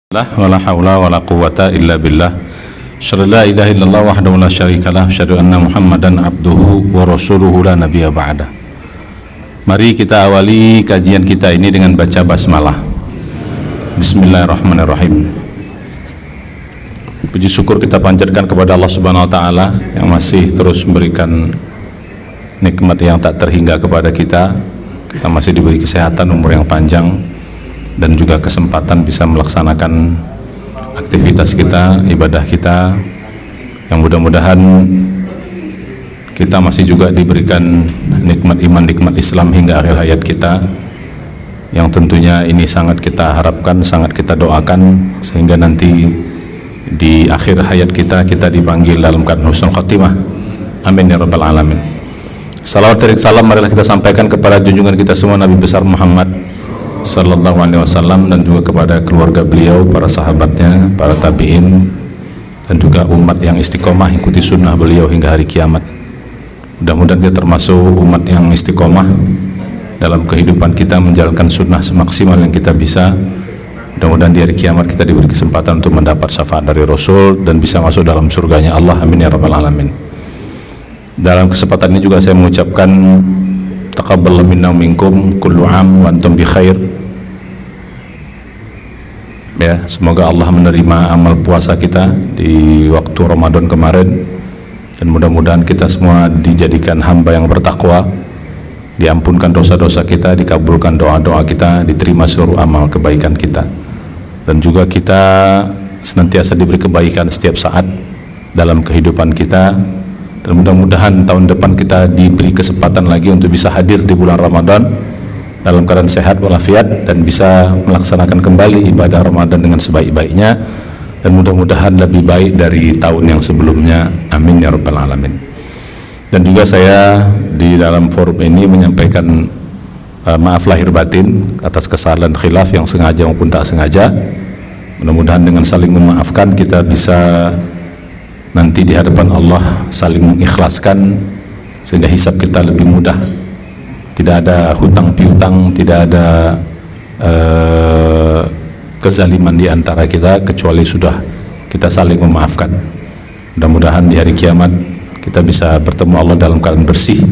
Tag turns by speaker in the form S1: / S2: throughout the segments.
S1: Wala haula wala quwwata illa billah. Asyhadu la ilaha illallah wahdahu la syarikalah, asyhadu anna Muhammadan abduhu wa rasuluhu la nabiyya ba'da. Mari kita awali kajian kita ini dengan baca basmalah. Bismillahirrahmanirrahim. Puji syukur kita panjatkan kepada Allah Subhanahu wa taala yang masih terus memberikan nikmat yang tak terhingga kepada kita. Kita masih diberi kesehatan, umur yang panjang, dan juga kesempatan bisa melaksanakan aktivitas kita, ibadah kita, yang mudah-mudahan kita masih juga diberikan nikmat iman, nikmat Islam hingga akhir hayat kita, yang tentunya ini sangat kita harapkan, sangat kita doakan, sehingga nanti di akhir hayat kita dipanggil dalam keadaan husnul khotimah. Amin ya rabbal alamin. Salawat dan salam marilah kita sampaikan kepada junjungan kita semua Nabi besar Muhammad sallallahu alaihi wasallam, dan juga kepada keluarga beliau, para sahabatnya, para tabi'in, dan juga umat yang istiqomah ikuti sunnah beliau hingga hari kiamat. Mudah-mudahan kita termasuk umat yang istiqomah dalam kehidupan kita, menjalankan sunnah semaksimal yang kita bisa. Mudah-mudahan di hari kiamat kita diberi kesempatan untuk mendapat syafaat dari Rasul dan bisa masuk dalam surganya Allah. Amin ya rabbal alamin. Dalam kesempatan ini juga saya mengucapkan taqabbal minna minkum kullu am wa antum bi khair. Ya, semoga Allah menerima amal puasa kita di waktu Ramadan kemarin, dan mudah-mudahan kita semua dijadikan hamba yang bertakwa, diampunkan dosa-dosa kita, dikabulkan doa-doa kita, diterima seluruh amal kebaikan kita, dan juga kita senantiasa diberi kebaikan setiap saat dalam kehidupan kita. Dan mudah-mudahan tahun depan kita diberi kesempatan lagi untuk bisa hadir di bulan Ramadan dalam keadaan sehat walafiat, dan bisa melaksanakan kembali ibadah Ramadan dengan sebaik-baiknya, dan mudah-mudahan lebih baik dari tahun yang sebelumnya. Amin ya rabbal alamin. Dan juga saya di dalam forum ini menyampaikan maaf lahir batin atas kesalahan khilaf yang sengaja maupun tak sengaja. Mudah-mudahan dengan saling memaafkan kita bisa nanti di hadapan Allah saling mengikhlaskan, sehingga hisab kita lebih mudah. Tidak ada hutang piutang, tidak ada kezaliman di antara kita, kecuali sudah kita saling memaafkan. Mudah-mudahan di hari kiamat kita bisa bertemu Allah dalam keadaan bersih,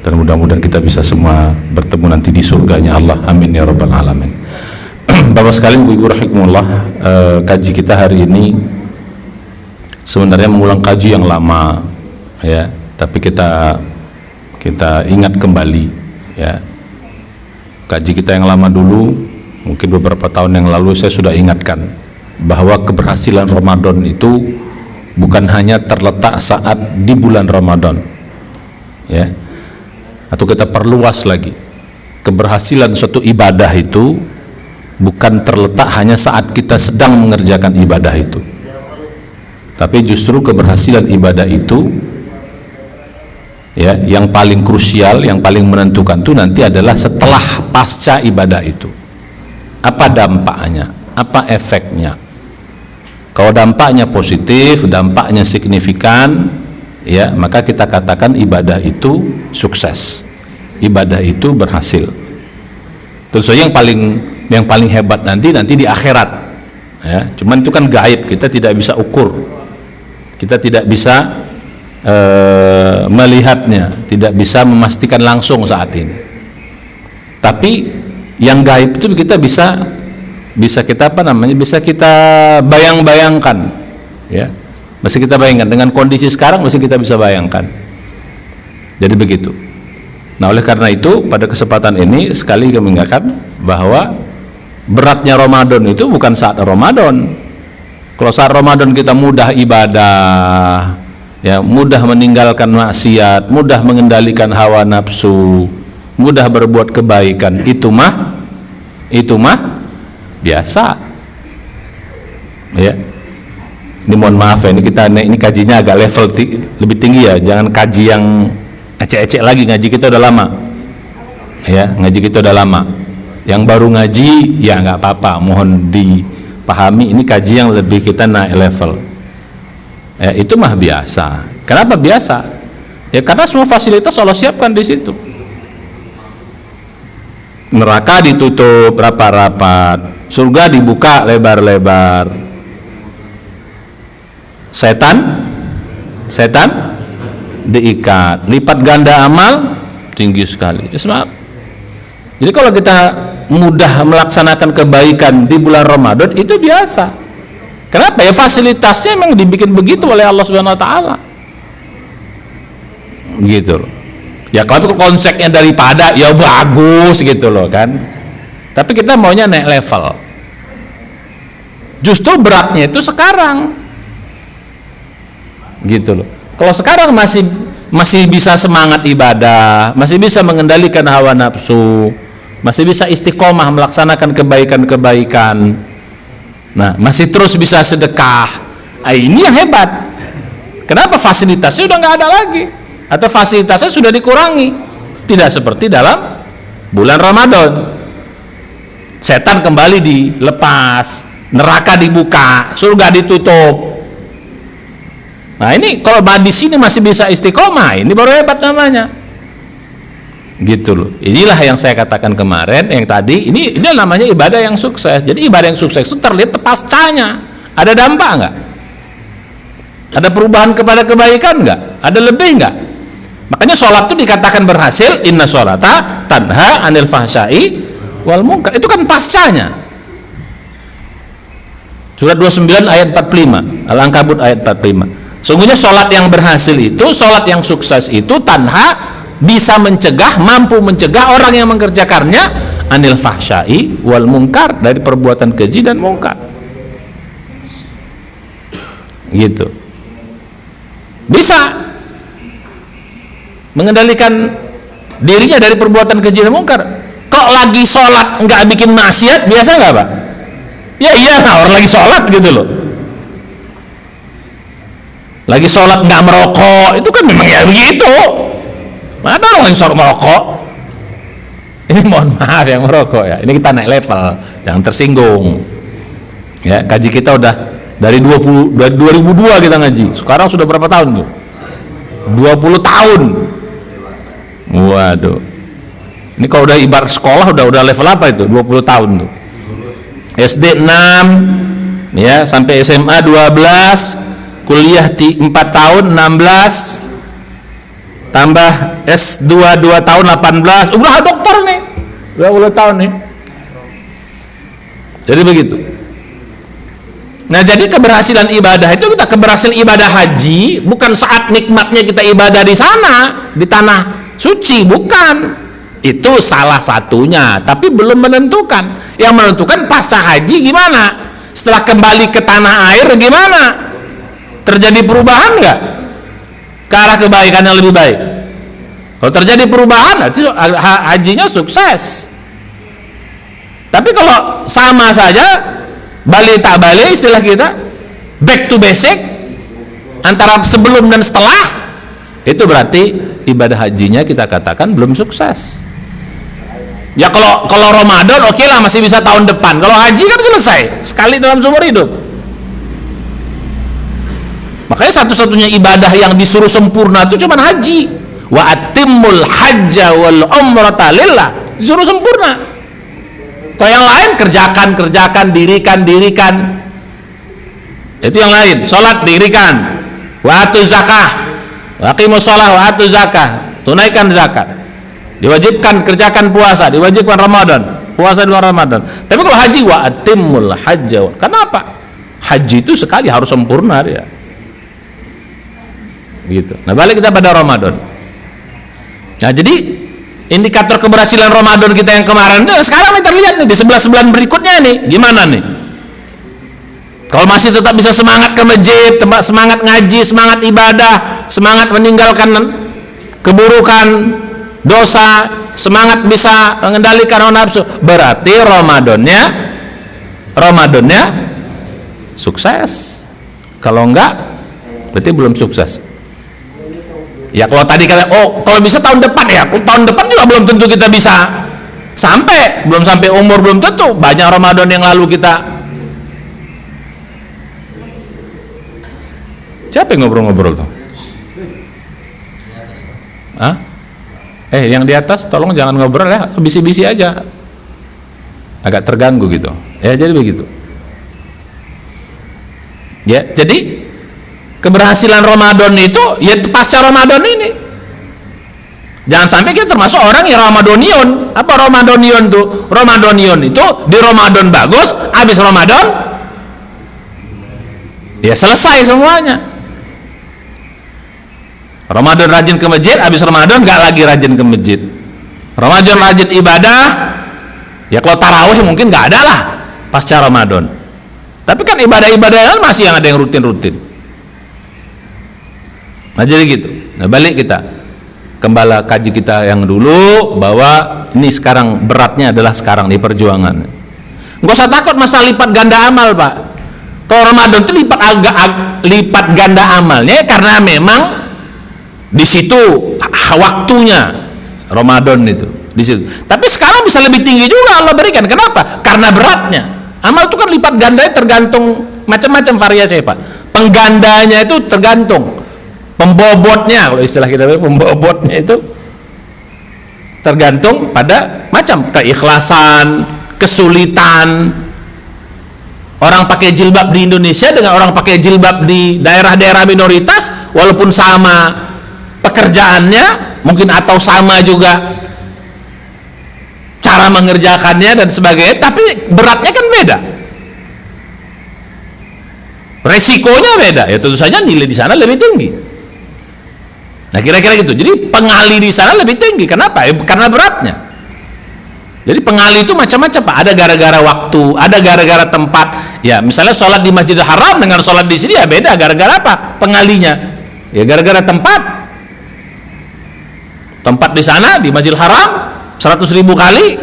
S1: dan mudah-mudahan kita bisa semua bertemu nanti di surganya Allah. Amin ya rabbal alamin. Bapak sekalian, Bu Ibu rahimakumullah, kaji kita hari ini sebenarnya mengulang kaji yang lama, ya, tapi kita ingat kembali, ya, kaji kita yang lama dulu. Mungkin beberapa tahun yang lalu saya sudah ingatkan bahwa keberhasilan Ramadan itu bukan hanya terletak saat di bulan Ramadan, ya, atau kita perluas lagi, keberhasilan suatu ibadah itu bukan terletak hanya saat kita sedang mengerjakan ibadah itu, tapi justru keberhasilan ibadah itu, ya, yang paling krusial, yang paling menentukan itu nanti adalah setelah pasca ibadah itu. Apa dampaknya? Apa efeknya? Kalau dampaknya positif, dampaknya signifikan, ya, maka kita katakan ibadah itu sukses, ibadah itu berhasil. Tentu saja yang paling hebat nanti di akhirat, ya. Cuman itu kan gaib, kita tidak bisa ukur, kita tidak bisa melihatnya, tidak bisa memastikan langsung saat ini. Tapi yang gaib itu kita bisa kita bisa kita bayangkan, ya, masih kita bayangkan dengan kondisi sekarang, masih kita bisa bayangkan. Jadi begitu. Nah, oleh karena itu pada kesempatan ini sekali kami ingatkan bahwa beratnya Ramadan itu bukan saat Ramadan. Kalau saat Ramadan kita mudah ibadah, ya, mudah meninggalkan maksiat, mudah mengendalikan hawa nafsu, mudah berbuat kebaikan, itu mah biasa, ya. Ini mohon maaf ya, ini kajinya agak level lebih tinggi, ya. Jangan kaji yang ecek-ecek lagi, ngaji kita udah lama, ya, ngaji kita udah lama. Yang baru ngaji ya nggak apa-apa, mohon dipahami, ini kaji yang lebih kita naik level, ya. Itu mah biasa. Kenapa biasa? Ya karena semua fasilitas Allah siapkan di situ. neraka ditutup rapat-rapat, surga dibuka lebar-lebar. Setan diikat, lipat ganda amal tinggi sekali. Jadi kalau kita mudah melaksanakan kebaikan di bulan Ramadan itu biasa. Kenapa? Ya fasilitasnya memang dibikin begitu oleh Allah Subhanahu wa taala. Gitu loh. Ya kalau konsepnya daripada ya bagus gitu loh kan. Tapi kita maunya naik level. Justru beratnya itu sekarang. Gitu loh. Kalau sekarang masih bisa semangat ibadah, masih bisa mengendalikan hawa nafsu, masih bisa istiqomah melaksanakan kebaikan-kebaikan. Nah, masih terus bisa sedekah. Ini yang hebat. Kenapa? Fasilitasnya udah nggak ada lagi, atau fasilitasnya sudah dikurangi. Tidak seperti dalam bulan Ramadan. Setan kembali dilepas, neraka dibuka, surga ditutup. Nah, ini kalau di sini masih bisa istiqomah, ini baru hebat namanya. Gitu loh. Inilah yang saya katakan kemarin, yang tadi, ini namanya ibadah yang sukses. Jadi ibadah yang sukses itu terlihat pascanya. Ada dampak enggak? Ada perubahan kepada kebaikan enggak? Ada lebih enggak? Makanya sholat itu dikatakan berhasil, inna sholata tanha anil fahsyai wal munkar. Itu kan pascanya. Surat 29 ayat 45, Al-Ankabut ayat 45. Sungguhnya sholat yang berhasil itu, sholat yang sukses itu tanha, bisa mencegah, mampu mencegah orang yang mengerjakannya anil fahsyai wal munkar, dari perbuatan keji dan munkar. Gitu. Bisa mengendalikan dirinya dari perbuatan keji dan munkar. Kok lagi sholat nggak bikin maksiat, biasa nggak Pak? Ya iya, orang lagi sholat gitu loh. Lagi sholat nggak merokok, itu kan memang ya begitu. Mana orang yang sholat merokok? Ini mohon maaf yang merokok ya. Ini kita naik level, jangan tersinggung. Ya, kaji kita udah dari 2002 kita ngaji. Sekarang sudah berapa tahun tuh? 20 tahun. Waduh. Ini kalau udah ibarat sekolah udah level apa itu? 20 tahun tuh. SD 6 ya, sampai SMA 12, kuliah 4 tahun 16, tambah S2 2 tahun 18, udah dokter nih 20 tahun nih. Jadi begitu. Nah, jadi keberhasilan ibadah itu, kita keberhasilan ibadah haji bukan saat nikmatnya kita ibadah di sana, di tanah suci, bukan. Itu salah satunya, tapi belum menentukan. Yang menentukan pasca haji gimana, setelah kembali ke tanah air gimana, terjadi perubahan nggak ke arah kebaikan yang lebih baik. Kalau terjadi perubahan, itu hajinya sukses. Tapi kalau sama saja, balik tak balik, istilah kita back to basic, antara sebelum dan setelah, itu berarti ibadah hajinya kita katakan belum sukses. Ya kalau Ramadan oke lah, masih bisa tahun depan. Kalau haji kan selesai sekali dalam seumur hidup. Makanya satu-satunya ibadah yang disuruh sempurna itu cuma haji. Wa atimmul hajja wal umrata lillah, disuruh sempurna. Kalau yang lain kerjakan, dirikan. Itu yang lain. Salat dirikan. Wa atu zakah. Wa aqimus shalah wa atu zakah. Tunaikan zakat. Diwajibkan kerjakan puasa, diwajibkan Ramadan, puasa di bulan Ramadan. Tapi kalau haji, wa atimmul hajja. Kenapa? Haji itu sekali harus sempurna dia. Gitu. Nah, balik kita pada Ramadan. Nah, jadi indikator keberhasilan Ramadan kita yang kemarin itu sekarang kita lihat nih di 11 bulan berikutnya nih, gimana nih? Kalau masih tetap bisa semangat ke masjid, semangat ngaji, semangat ibadah, semangat meninggalkan keburukan, dosa, semangat bisa mengendalikan hawa nafsu, berarti Ramadannya sukses. Kalau enggak, berarti belum sukses. Ya kalau tadi kata, kalau bisa tahun depan, ya tahun depan juga belum tentu kita bisa sampai, belum sampai umur belum tentu. Banyak Ramadan yang lalu kita. Siapa yang ngobrol-ngobrol tuh? Hah? Yang di atas tolong jangan ngobrol ya, bisi-bisi aja. agak terganggu gitu. Ya jadi begitu. Ya, jadi keberhasilan Ramadan itu ya pasca Ramadan ini. Jangan sampai kita termasuk orang yang Ramadanion. Apa Ramadanion tuh? Ramadanion itu di Ramadan bagus, habis Ramadan ya selesai semuanya. Ramadan rajin ke masjid, habis Ramadan gak lagi rajin ke masjid. Ramadan rajin ibadah, ya kalau tarawih mungkin gak ada lah pasca Ramadan. Tapi kan ibadah-ibadah masih yang ada yang rutin-rutin. Nah jadi gitu. Nah balik kita kembali kaji kita yang dulu, bahwa ini sekarang beratnya adalah sekarang di perjuangan. Nggak usah takut masalah lipat ganda amal, Pak. Kalau Ramadan itu lipat ganda amalnya karena memang di situ waktunya Ramadan itu di situ. Tapi sekarang bisa lebih tinggi juga Allah berikan. Kenapa? Karena beratnya. Amal itu kan lipat gandanya tergantung macam-macam variasi, Pak. Penggandanya itu tergantung. Pembobotnya, kalau istilah kita pembobotnya itu tergantung pada macam keikhlasan, kesulitan. Orang pakai jilbab di Indonesia dengan orang pakai jilbab di daerah-daerah minoritas, walaupun sama pekerjaannya mungkin atau sama juga cara mengerjakannya dan sebagainya, tapi beratnya kan beda, resikonya beda. Ya tentu saja nilai di sana lebih tinggi. Nah kira-kira gitu. Jadi pengali di sana lebih tinggi. Kenapa? Ya, karena beratnya. Jadi pengali itu macam-macam, Pak. Ada gara-gara waktu, ada gara-gara tempat. Ya misalnya sholat di Masjidil Haram dengan sholat di sini ya beda. Gara-gara apa? Pengalinya. Ya gara-gara tempat. Tempat di sana di Masjidil Haram 100.000 kali,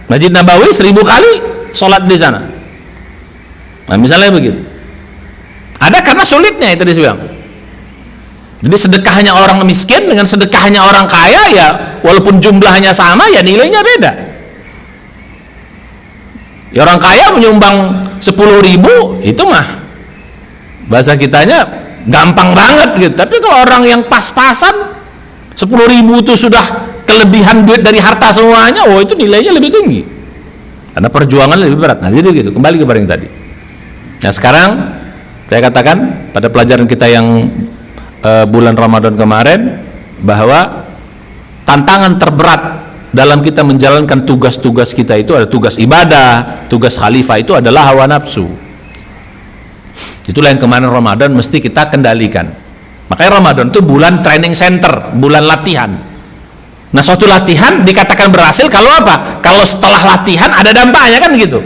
S1: Masjid Nabawi 1.000 kali sholat di sana. Nah misalnya begitu. Ada karena sulitnya itu disebut. Jadi sedekahnya orang miskin dengan sedekahnya orang kaya ya walaupun jumlahnya sama ya nilainya beda. Ya orang kaya menyumbang 10.000 itu mah bahasa kitanya gampang banget gitu. Tapi kalau orang yang pas-pasan 10.000 itu sudah kelebihan duit dari harta semuanya, oh itu nilainya lebih tinggi karena perjuangan lebih berat. Nah jadi gitu, kembali kepada yang tadi. Nah sekarang saya katakan pada pelajaran kita yang bulan Ramadan kemarin, bahwa tantangan terberat dalam kita menjalankan tugas-tugas kita itu ada tugas ibadah, tugas khalifah itu adalah hawa nafsu. Itulah yang kemarin Ramadan mesti kita kendalikan. Makanya Ramadan itu bulan training center, bulan latihan. Nah suatu latihan dikatakan berhasil kalau apa? Kalau setelah latihan ada dampaknya, kan gitu.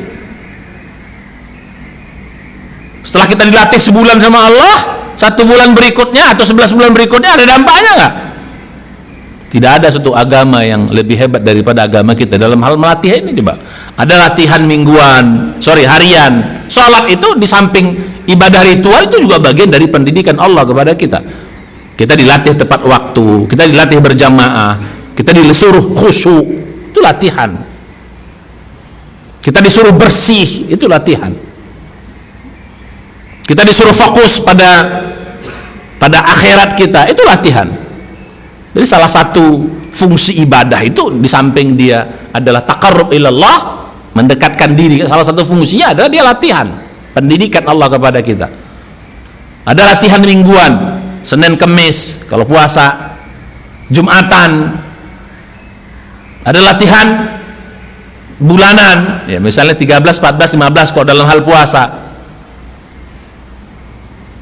S1: Setelah kita dilatih sebulan sama Allah, 1 bulan berikutnya atau 11 bulan berikutnya ada dampaknya nggak? Tidak ada suatu agama yang lebih hebat daripada agama kita dalam hal melatih ini. Coba ada latihan harian. Sholat itu di samping ibadah ritual itu juga bagian dari pendidikan Allah kepada kita. Kita dilatih tepat waktu, kita dilatih berjamaah, kita disuruh khusyuk, itu latihan. Kita disuruh bersih, itu latihan. Kita disuruh fokus pada akhirat kita, itu latihan. Jadi salah satu fungsi ibadah itu di samping dia adalah taqarrub ilallah, mendekatkan diri, salah satu fungsinya adalah dia latihan pendidikan Allah kepada kita. Ada latihan mingguan, Senin Kemis kalau puasa, Jumatan. Ada latihan bulanan, ya misalnya 13, 14, 15 kalau dalam hal puasa.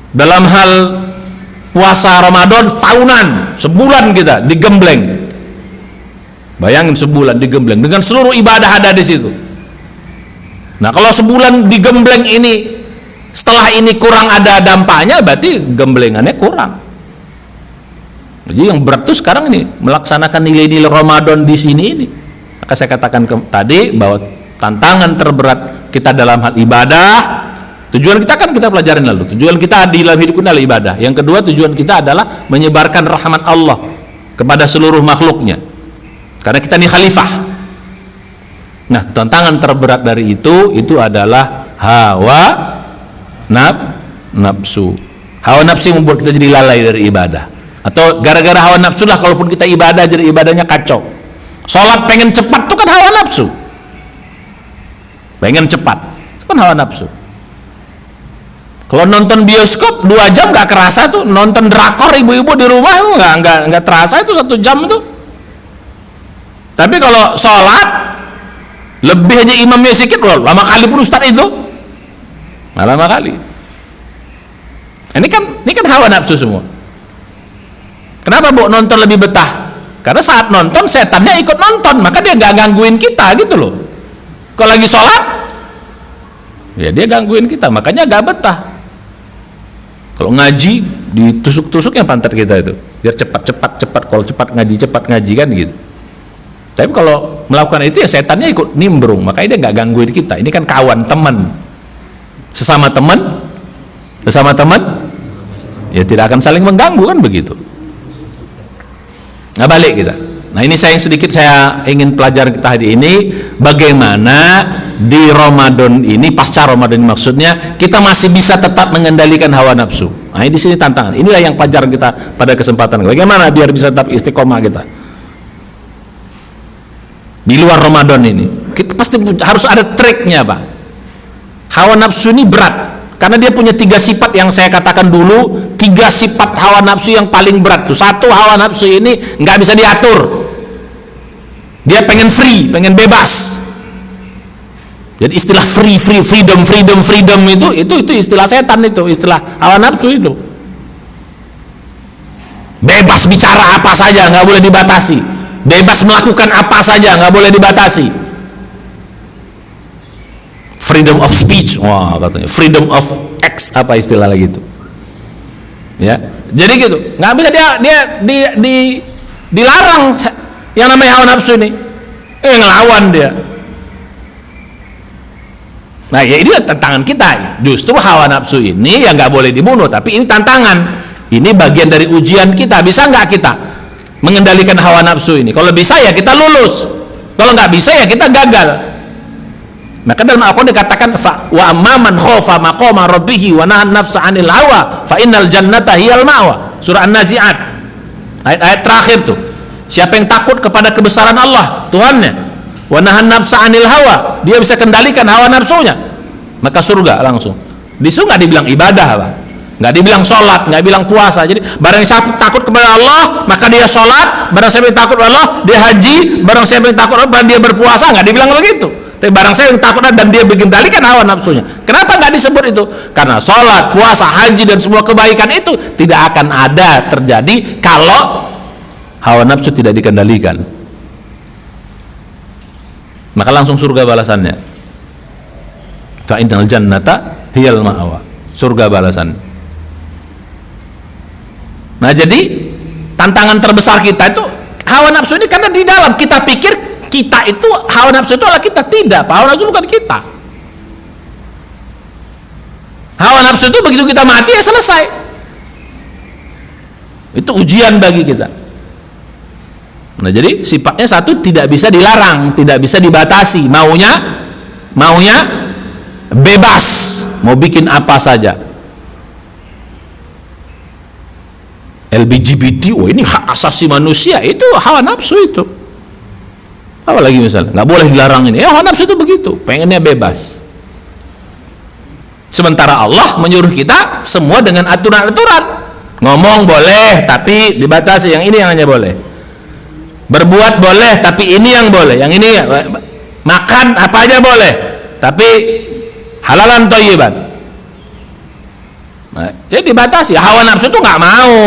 S1: Dalam hal puasa Ramadan tahunan, sebulan kita digembleng. Bayangin sebulan digembleng dengan seluruh ibadah ada di situ. Nah kalau sebulan digembleng ini, setelah ini kurang ada dampaknya, berarti gemblengannya kurang. Jadi yang berat itu sekarang ini melaksanakan nilai-nilai Ramadan di sini ini. Maka saya katakan tadi bahwa tantangan terberat kita dalam hal ibadah, tujuan kita kan kita pelajarin lalu. Tujuan kita di dalam hidup ini adalah ibadah. Yang kedua tujuan kita adalah menyebarkan rahmat Allah kepada seluruh makhluknya. Karena kita ini khalifah. Nah, tantangan terberat dari itu adalah hawa nafsu. Hawa nafsu membuat kita jadi lalai dari ibadah. Atau gara-gara hawa nafsu lah kalaupun kita ibadah jadi ibadahnya kacau. Sholat pengen cepat tuh kan hawa nafsu. pengen cepat, itu kan hawa nafsu. Kalau nonton bioskop 2 jam nggak kerasa tuh, nonton drakor ibu-ibu di rumah itu nggak terasa itu 1 jam itu. Tapi kalau sholat lebih aja imamnya sedikit loh, lama kali pun ustadz itu, lama kali. Ini kan hawa nafsu semua. Kenapa bu nonton lebih betah? Karena saat nonton setannya ikut nonton, maka dia nggak gangguin kita gitu loh. Kalau lagi sholat, ya dia gangguin kita, makanya nggak betah. Kalau ngaji ditusuk-tusuk yang pantat kita itu, biar cepat. Kalau cepat ngaji kan gitu. Tapi kalau melakukan itu ya setannya ikut nimbrung, makanya dia nggak gangguin kita. Ini kan kawan, teman, sesama teman, ya tidak akan saling mengganggu kan begitu. Nggak balik kita. Nah ini saya ingin pelajaran kita hari ini, bagaimana di Ramadan ini, pasca Ramadan maksudnya, kita masih bisa tetap mengendalikan hawa nafsu. Nah di sini tantangan. Inilah yang pelajaran kita pada kesempatan. Bagaimana biar bisa tetap istiqomah kita di luar Ramadan ini. Kita pasti harus ada triknya Pak. Hawa nafsu ini berat, karena dia punya 3 sifat yang saya katakan dulu. 3 sifat hawa nafsu yang paling berat tuh. 1, hawa nafsu ini nggak bisa diatur. Dia pengen free, pengen bebas. Jadi istilah freedom itu istilah setan, itu istilah hawa nafsu itu. Bebas bicara apa saja, nggak boleh dibatasi. Bebas melakukan apa saja, nggak boleh dibatasi. Freedom of speech, wah katanya. Freedom of X, apa istilah lagi itu? Ya, jadi gitu. Nggak bisa dia dilarang yang namanya hawa nafsu ini. Ngelawan dia. Nah ya ini tantangan kita. Justru hawa nafsu ini ya nggak boleh dibunuh, tapi ini tantangan. Ini bagian dari ujian kita. Bisa nggak kita mengendalikan hawa nafsu ini? Kalau bisa ya kita lulus. Kalau nggak bisa ya kita gagal. Maka dalam Al-Quran dikatakan wa amman khofa maqama rabbih wa nahan nafsa 'anil hawa fa innal jannata hiyal ma'wa. Surah An-Nazi'at. Ayat terakhir tuh. Siapa yang takut kepada kebesaran Allah, Tuhannya, wa nahan nafsa 'anil hawa, dia bisa kendalikan hawa nafsunya, maka surga langsung. Di surga nggak dibilang ibadah, Pak. Nggak dibilang sholat, nggak bilang puasa. Jadi barang siapa takut kepada Allah, maka dia sholat. Barang siapa yang takut kepada Allah, dia haji. Barang siapa yang takut kepada Allah, dia berpuasa. Nggak dibilang begitu. Tapi barang saya yang takut dan dia mengendalikan hawa nafsunya. Kenapa nggak disebut itu? Karena sholat, puasa, haji dan semua kebaikan itu tidak akan ada terjadi kalau hawa nafsu tidak dikendalikan. Maka langsung surga balasannya. Fa innal jannata hiyal ma'wa. Surga balasan. Nah jadi tantangan terbesar kita itu hawa nafsu ini, karena di dalam kita pikir kita itu, hawa nafsu itu adalah kita. Tidak, hawa nafsu bukan kita. Hawa nafsu itu begitu kita mati ya selesai. Itu ujian bagi kita. Nah jadi sifatnya 1, tidak bisa dilarang, tidak bisa dibatasi. Maunya bebas, mau bikin apa saja. LGBT, ini hak asasi manusia, itu hawa nafsu itu. Apa lagi misalnya, nggak boleh dilarang ini, ya hawa nafsu itu begitu, pengennya bebas. Sementara Allah menyuruh kita semua dengan aturan-aturan. Ngomong boleh, tapi dibatasi, yang ini yang hanya boleh. Berbuat boleh, tapi ini yang boleh, yang ini ya. Makan apa aja boleh, tapi halalan thayyiban. Nah, jadi dibatasi. Hawa nafsu itu nggak mau,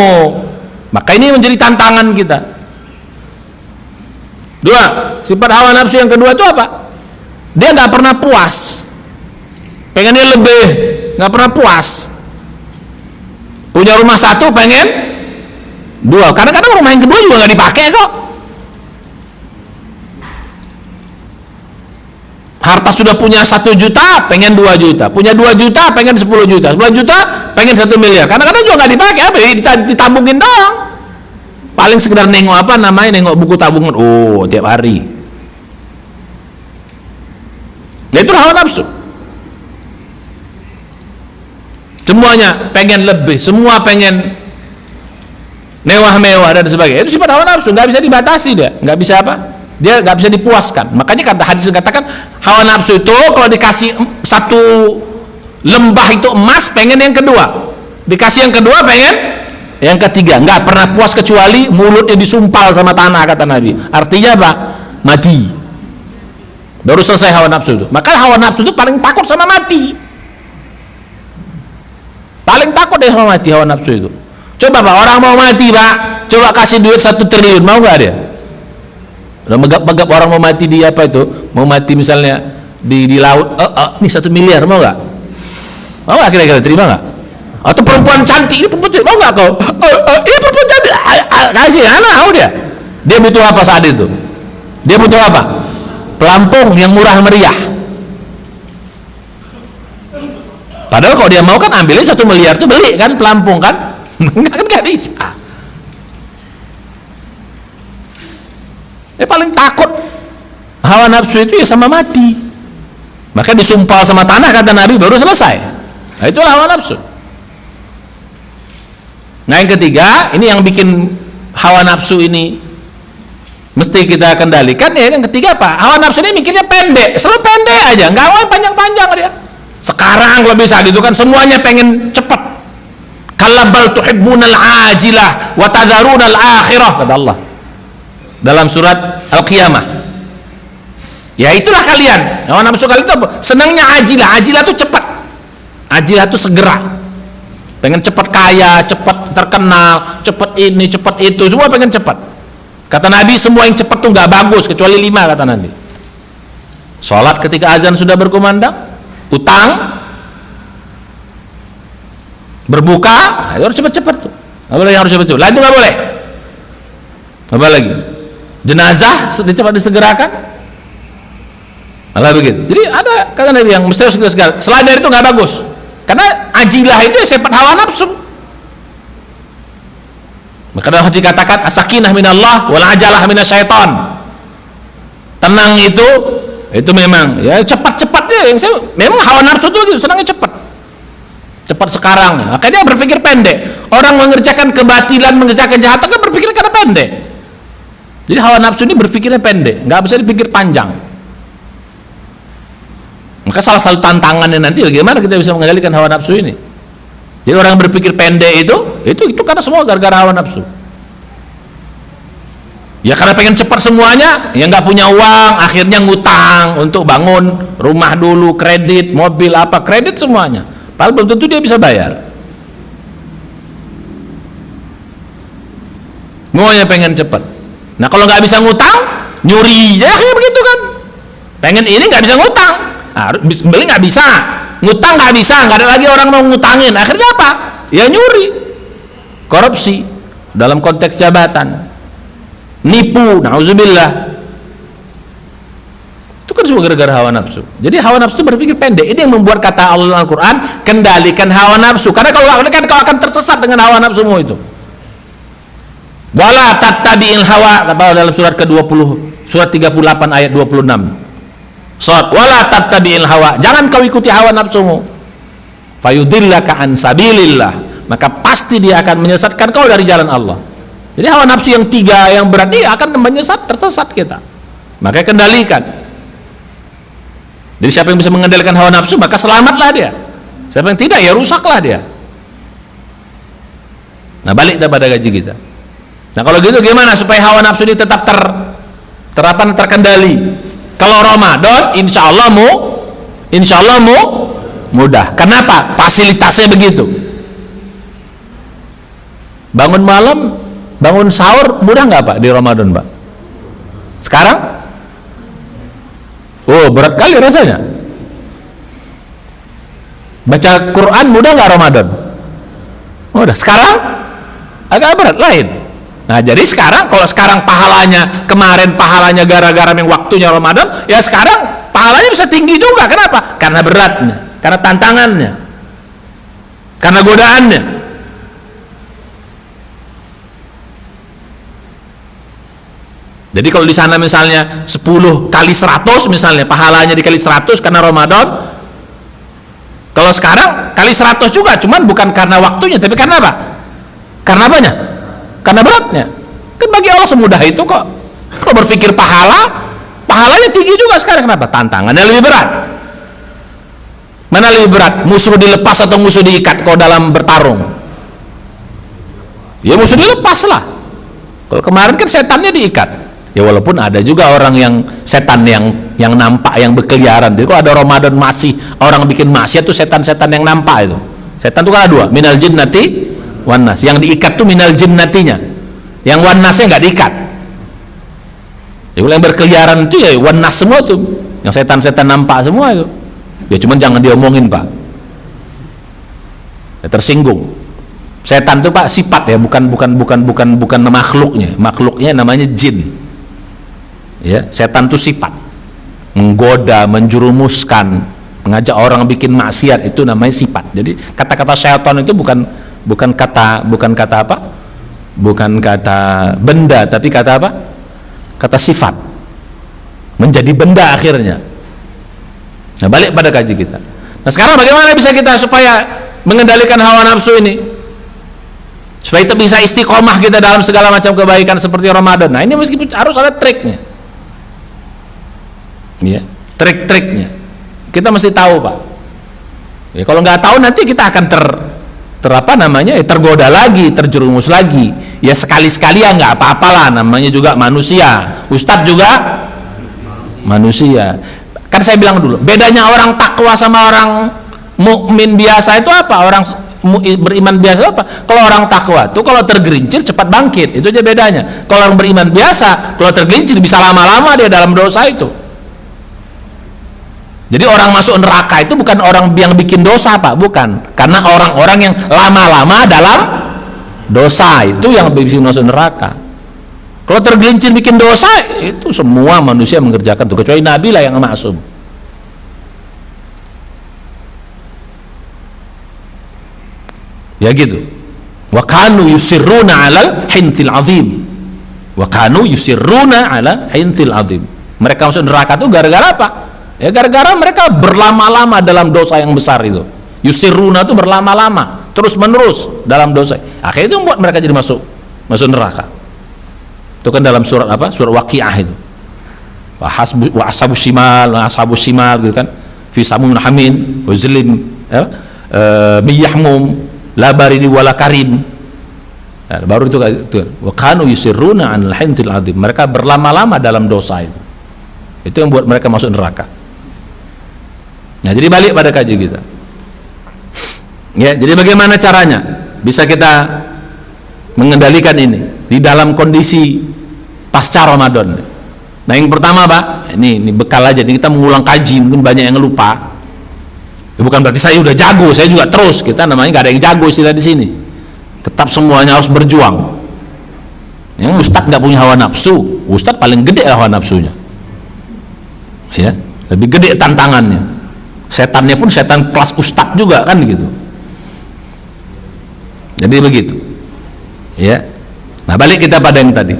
S1: maka ini menjadi tantangan kita. 2, sifat hawa nafsu yang kedua itu apa? Dia nggak pernah puas, pengennya lebih, nggak pernah puas. Punya rumah 1 pengen 2, kadang-kadang rumah yang kedua juga nggak dipakai kok. Harta sudah punya 1 juta, pengen 2 juta, punya 2 juta, pengen 10 juta, 10 juta, pengen 1 miliar. Kadang-kadang juga nggak dipakai, apa? Ditabungin doang. Paling sekedar nengok apa namanya, nengok buku tabungan, oh tiap hari. Nah itu hawa nafsu. Semuanya pengen lebih, semua pengen mewah-mewah dan sebagainya. Itu sifat hawa nafsu, nggak bisa dibatasi dia, nggak bisa apa?
S2: dia nggak bisa dipuaskan. Makanya kata hadis katakan hawa nafsu itu kalau dikasih satu lembah itu emas pengen yang kedua, dikasih yang kedua pengen yang ketiga, nggak pernah puas kecuali mulutnya disumpal sama tanah, kata Nabi. Artinya apa? Mati, baru selesai hawa nafsu itu. Maka hawa nafsu itu paling takut sama mati, paling takut deh sama mati hawa nafsu itu. Coba Pak, orang mau mati Pak, coba kasih duit 1 triliun, mau nggak dia? Udah megap-megap orang mau mati di apa itu? Mau mati misalnya di laut, nih 1 miliar, mau nggak? Mau nggak kira-kira, terima nggak? Atau perempuan cantik, ini perempuan cantik, mau nggak kau? Ini perempuan cantik, kasih, mau dia? Dia butuh apa saat itu? Dia butuh apa? Pelampung yang murah meriah. Padahal kalau dia mau kan ambilin 1 miliar tuh beli kan pelampung kan? Nggak bisa. Paling takut hawa nafsu itu ya sama mati. Maka disumpal sama tanah, kata Nabi, baru selesai. Nah, itulah hawa nafsu. Nah, yang ketiga, ini yang bikin hawa nafsu ini mesti kita kendalikan ya. Yang ketiga apa? Hawa nafsu ini mikirnya pendek, selalu pendek aja, nggak mau panjang-panjang dia. Sekarang lebih saat itu kan semuanya pengen cepat. Kalla bal tuhibbunal ajilah wa tadharunal akhirah, kata Allah dalam surat Al-Qiyamah. Ya itulah kalian, hawa nafsu kalian itu apa? Senangnya ajilah. Ajilah itu cepat, ajilah itu segera, pengen cepat kaya, cepat terkenal, cepat ini, cepat itu, semua pengen cepat. Kata Nabi, semua yang cepat tuh nggak bagus kecuali 5, kata Nabi. Sholat ketika azan sudah berkumandang, utang, berbuka, harus cepat-cepat tuh. Apa lagi harus cepat-cepat? Lain itu nggak boleh. Apa lagi? Jenazah cepat disegerakan. Malah begitu. Jadi ada kata Nabi yang mesti harus segera. Selain dari itu nggak bagus. Karena ajilah itu ya sifat hawa nafsu. Maka dalam hadis katakan as-sakinah minallah wal ajalah minasyaiton. Tenang itu memang ya cepat-cepat ya. Memang hawa nafsu itu begitu, senangnya cepat. Cepat sekarang. Makanya dia berpikir pendek. Orang mengerjakan kebatilan, mengerjakan kejahatan kan berpikir karena pendek. Jadi hawa nafsu ini berpikirnya pendek, nggak bisa dipikir panjang. Maka salah satu tantangannya nanti bagaimana kita bisa mengendalikan hawa nafsu ini. Jadi orang berpikir pendek itu karena semua gara-gara hawa nafsu. Ya karena pengen cepat semuanya, ya nggak punya uang, akhirnya ngutang untuk bangun rumah dulu, kredit, mobil apa, kredit semuanya. Padahal belum tentu dia bisa bayar. Semuanya pengen cepat. Nah kalau nggak bisa ngutang, nyuri, ya kayak begitu kan. Pengen ini nggak bisa ngutang, beli nggak bisa, ngutang nggak bisa, nggak ada lagi orang mau ngutangin. Akhirnya apa? Ya nyuri, korupsi dalam konteks jabatan, nipu, na'udzubillah. Itu kan semua gara-gara hawa nafsu. Jadi hawa nafsu itu berpikir pendek. Ini yang membuat kata Allah Al-Quran, kendalikan hawa nafsu. Karena kalau kau akan tersesat dengan hawa nafsumu itu. Wala tattabi'il hawa, kata Allah dalam surat ke-20, surat 38 ayat 26. Surat wala tattabi'il hawa, jangan kau ikuti hawa nafsumu. Fayudillaka an sabilillah, maka pasti dia akan menyesatkan kau dari jalan Allah. Jadi hawa nafsu yang 3 yang berat ini akan tersesat kita. Maka kendalikan. Jadi siapa yang bisa mengendalikan hawa nafsu, maka selamatlah dia. Siapa yang tidak, ya rusaklah dia. Nah, balik pada gaji kita. Nah, kalau gitu gimana supaya hawa nafsu ini tetap terkendali? Kalau Ramadan, insya Allah mudah. Kenapa? Fasilitasnya begitu. Bangun malam, bangun sahur mudah nggak Pak di Ramadan Pak? Sekarang? Oh, berat kali rasanya. Baca Quran mudah nggak Ramadan? Mudah. Sekarang agak berat lain. Nah, jadi kalau sekarang pahalanya, kemarin pahalanya gara-gara yang waktunya Ramadan, ya sekarang pahalanya bisa tinggi juga. Kenapa? Karena beratnya, karena tantangannya, karena godaannya. Jadi kalau di sana misalnya 10 kali 100 misalnya, pahalanya dikali 100 karena Ramadan. Kalau sekarang kali 100 juga, cuman bukan karena waktunya, tapi karena apa? Karena apanya? Karena beratnya. Kan bagi Allah semudah itu kok. Kalau kalau berpikir pahalanya tinggi juga sekarang. Kenapa? Tantangannya lebih berat. Mana lebih berat? Musuh dilepas atau musuh diikat kalau dalam bertarung? Ya musuh dilepas lah. Kalau kemarin kan setannya diikat. Ya walaupun ada juga orang yang setan yang nampak, yang berkeliaran. Jadi kalau ada Ramadan masih orang bikin maksiat tuh setan-setan yang nampak itu. Setan itu kan ada dua, minal jinnati wan nas. Yang diikat tuh minal jinnatinya. Yang wan nasnya nggak diikat. Ya, yang berkeliaran itu ya wan nas semua tuh. Yang setan-setan nampak semua itu. Ya cuman jangan diomongin, Pak. Ya, tersinggung. Setan itu, Pak, sifat ya, bukan makhluknya. Makhluknya namanya jin. Ya, setan itu sifat. Menggoda, menjerumuskan, mengajak orang bikin maksiat, itu namanya sifat. Jadi kata-kata syaitan itu bukan kata apa? Bukan kata benda, tapi kata apa? Kata sifat. Menjadi benda akhirnya. Nah, balik pada kaji kita. Nah, sekarang bagaimana bisa kita supaya mengendalikan hawa nafsu ini? Supaya kita bisa istiqomah kita dalam segala macam kebaikan seperti Ramadan. Nah, ini meskipun harus ada triknya. Ya, trik-triknya. Kita mesti tahu, Pak. Ya, kalau nggak tahu nanti kita akan tergoda lagi, terjerumus lagi. Ya sekali-sekali ya nggak apa-apalah, namanya juga manusia. Ustadz juga manusia. Kan saya bilang dulu, bedanya orang takwa sama orang mukmin biasa itu apa? Orang beriman biasa apa? Kalau orang takwa tuh kalau tergelincir cepat bangkit, itu aja bedanya. Kalau orang beriman biasa, kalau tergelincir bisa lama-lama dia dalam dosa itu. Jadi orang masuk neraka itu bukan orang yang bikin dosa, Pak, bukan. Karena orang-orang yang lama-lama dalam dosa itu yang bikin masuk neraka. Kalau tergelincir bikin dosa, itu semua manusia mengerjakan itu, kecuali Nabi lah yang maksum. Ya gitu. Wa kanu yusirruna 'alal hintil 'azim. Wa kanu yusirruna 'ala hintil 'azim. Mereka masuk neraka itu gara-gara apa? Ya gara-gara mereka berlama-lama dalam dosa yang besar itu. Yusirruna itu berlama-lama, terus-menerus dalam dosa. Akhirnya itu membuat mereka jadi masuk neraka. Itu kan dalam surat apa? Surat Waqiah itu. Wa ashabus shimal gitu kan. Fi samun hamin wa zillim biyahmum la baridi wala karim. Nah, baru itu wa kanu yusirruna 'anil hintil 'adzim. Mereka berlama-lama dalam dosa itu. Itu yang buat mereka masuk neraka. Nah, jadi balik pada kaji kita. Ya, jadi bagaimana caranya bisa kita mengendalikan ini di dalam kondisi pasca Ramadan? Nah, yang pertama, Pak, ini bekal aja. Ini kita mengulang kaji, mungkin banyak yang lupa. Ya, bukan berarti saya udah jago, saya juga terus. Kita namanya nggak ada yang jago istilah di sini. Tetap semuanya harus berjuang. Yang ustadz nggak punya hawa nafsu, ustadz paling gede hawa nafsunya. Ya, lebih gede tantangannya. Setannya pun setan kelas ustadz juga kan gitu. Jadi begitu. Ya. Nah, balik kita pada yang tadi.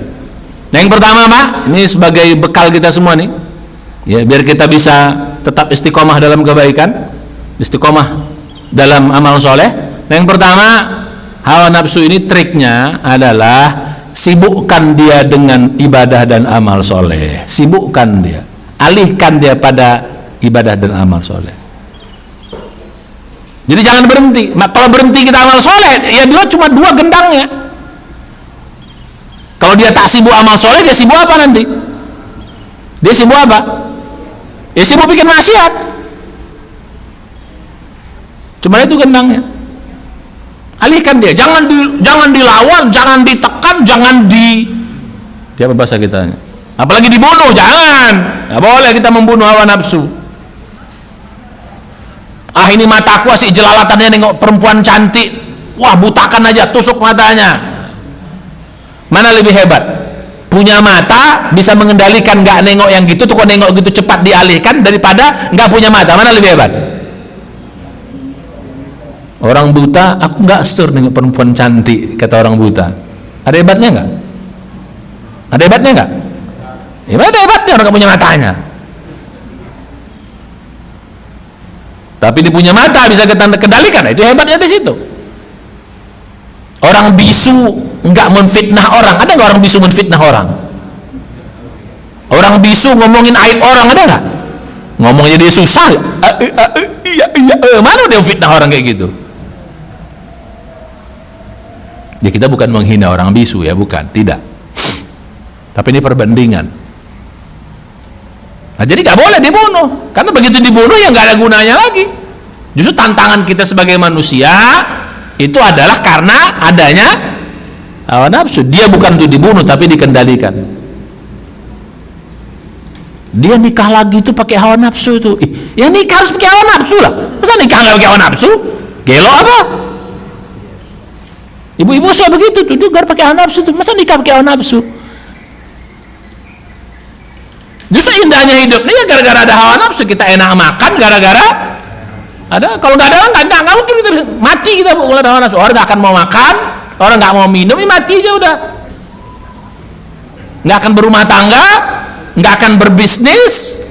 S2: Nah, yang pertama, Pak, ini sebagai bekal kita semua nih. Ya, biar kita bisa tetap istiqomah dalam kebaikan, istiqomah dalam amal soleh. Nah, yang pertama, hawa nafsu ini triknya adalah sibukkan dia dengan ibadah dan amal soleh. Sibukkan dia, alihkan dia pada ibadah dan amal soleh. Jadi jangan berhenti. Kalau berhenti kita amal soleh, ya dia cuma dua gendangnya. Kalau dia tak sibuk amal soleh, dia sibuk apa nanti? Dia sibuk apa? Ya sibuk bikin maksiat. Cuma itu gendangnya. Alihkan dia. Jangan dilawan, jangan ditekan, jangan apa bahasa kita? Apalagi dibunuh, jangan. Nggak boleh kita membunuh hawa nafsu. Ini mataku asik jelalatannya nengok perempuan cantik, wah butakan aja, tusuk matanya. Mana lebih hebat? Punya mata bisa mengendalikan nggak nengok yang gitu tuh, kok nengok gitu cepat dialihkan daripada nggak punya mata. Mana lebih hebat? Orang buta, aku nggak sur nengok perempuan cantik, kata orang buta. Ada hebatnya nggak? Ada hebatnya nggak? Ya, ada hebatnya orang nggak punya matanya. Tapi dia punya mata bisa kita kendalikan, itu hebatnya di situ. Orang bisu nggak menfitnah orang, ada nggak orang bisu menfitnah orang? Orang bisu ngomongin aib orang ada nggak? Ngomongnya dia susah. Mana dia fitnah orang kayak gitu? Ya kita bukan menghina orang bisu ya, bukan, tidak. Tapi ini perbandingan. Nah, jadi nggak boleh dibunuh, karena begitu dibunuh ya nggak ada gunanya lagi. Justru tantangan kita sebagai manusia itu adalah karena adanya hawa nafsu. Dia bukan untuk dibunuh tapi dikendalikan. Dia nikah lagi itu pakai hawa nafsu itu. Ya nikah harus pakai hawa nafsu lah. Masa nikah nggak pakai hawa nafsu? Gelo apa? Ibu-ibu sih begitu tuh, dia nggak pakai hawa nafsu tuh. Masa nikah pakai hawa nafsu? Justru indahnya hidup ini ya gara-gara ada hawa nafsu. Kita enak makan gara-gara ada. Kalau nggak ada nggak mungkin kita bisa mati, kita kalau ada hawa nafsu. Orang nggak akan mau makan, orang nggak mau minum, ini mati aja udah. Nggak akan berumah tangga, nggak akan berbisnis,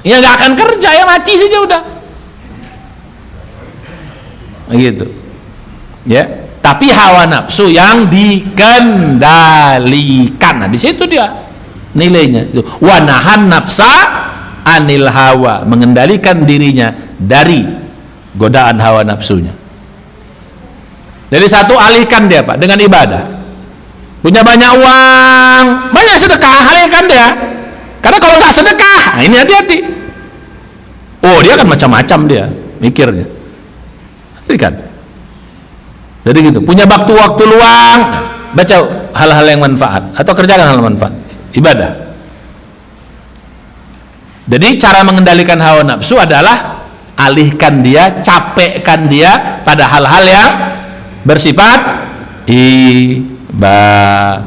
S2: ya nggak akan kerja, ya mati saja udah. Gitu. Ya. Tapi hawa nafsu yang dikendalikan. Nah, di situ dia nilainya. Wa nahan nafsa anil hawa, mengendalikan dirinya dari godaan hawa nafsunya. Jadi satu, alihkan dia Pak dengan ibadah. Punya banyak uang, banyak sedekah, alihkan dia. Karena kalau nggak sedekah, nah ini hati-hati. Oh, dia kan macam-macam dia mikirnya. Alihkan. Jadi gitu. Punya waktu luang, baca hal-hal yang manfaat atau kerjakan hal manfaat, ibadah. Jadi cara mengendalikan hawa nafsu adalah alihkan dia, capekkan dia pada hal-hal yang bersifat ibadah.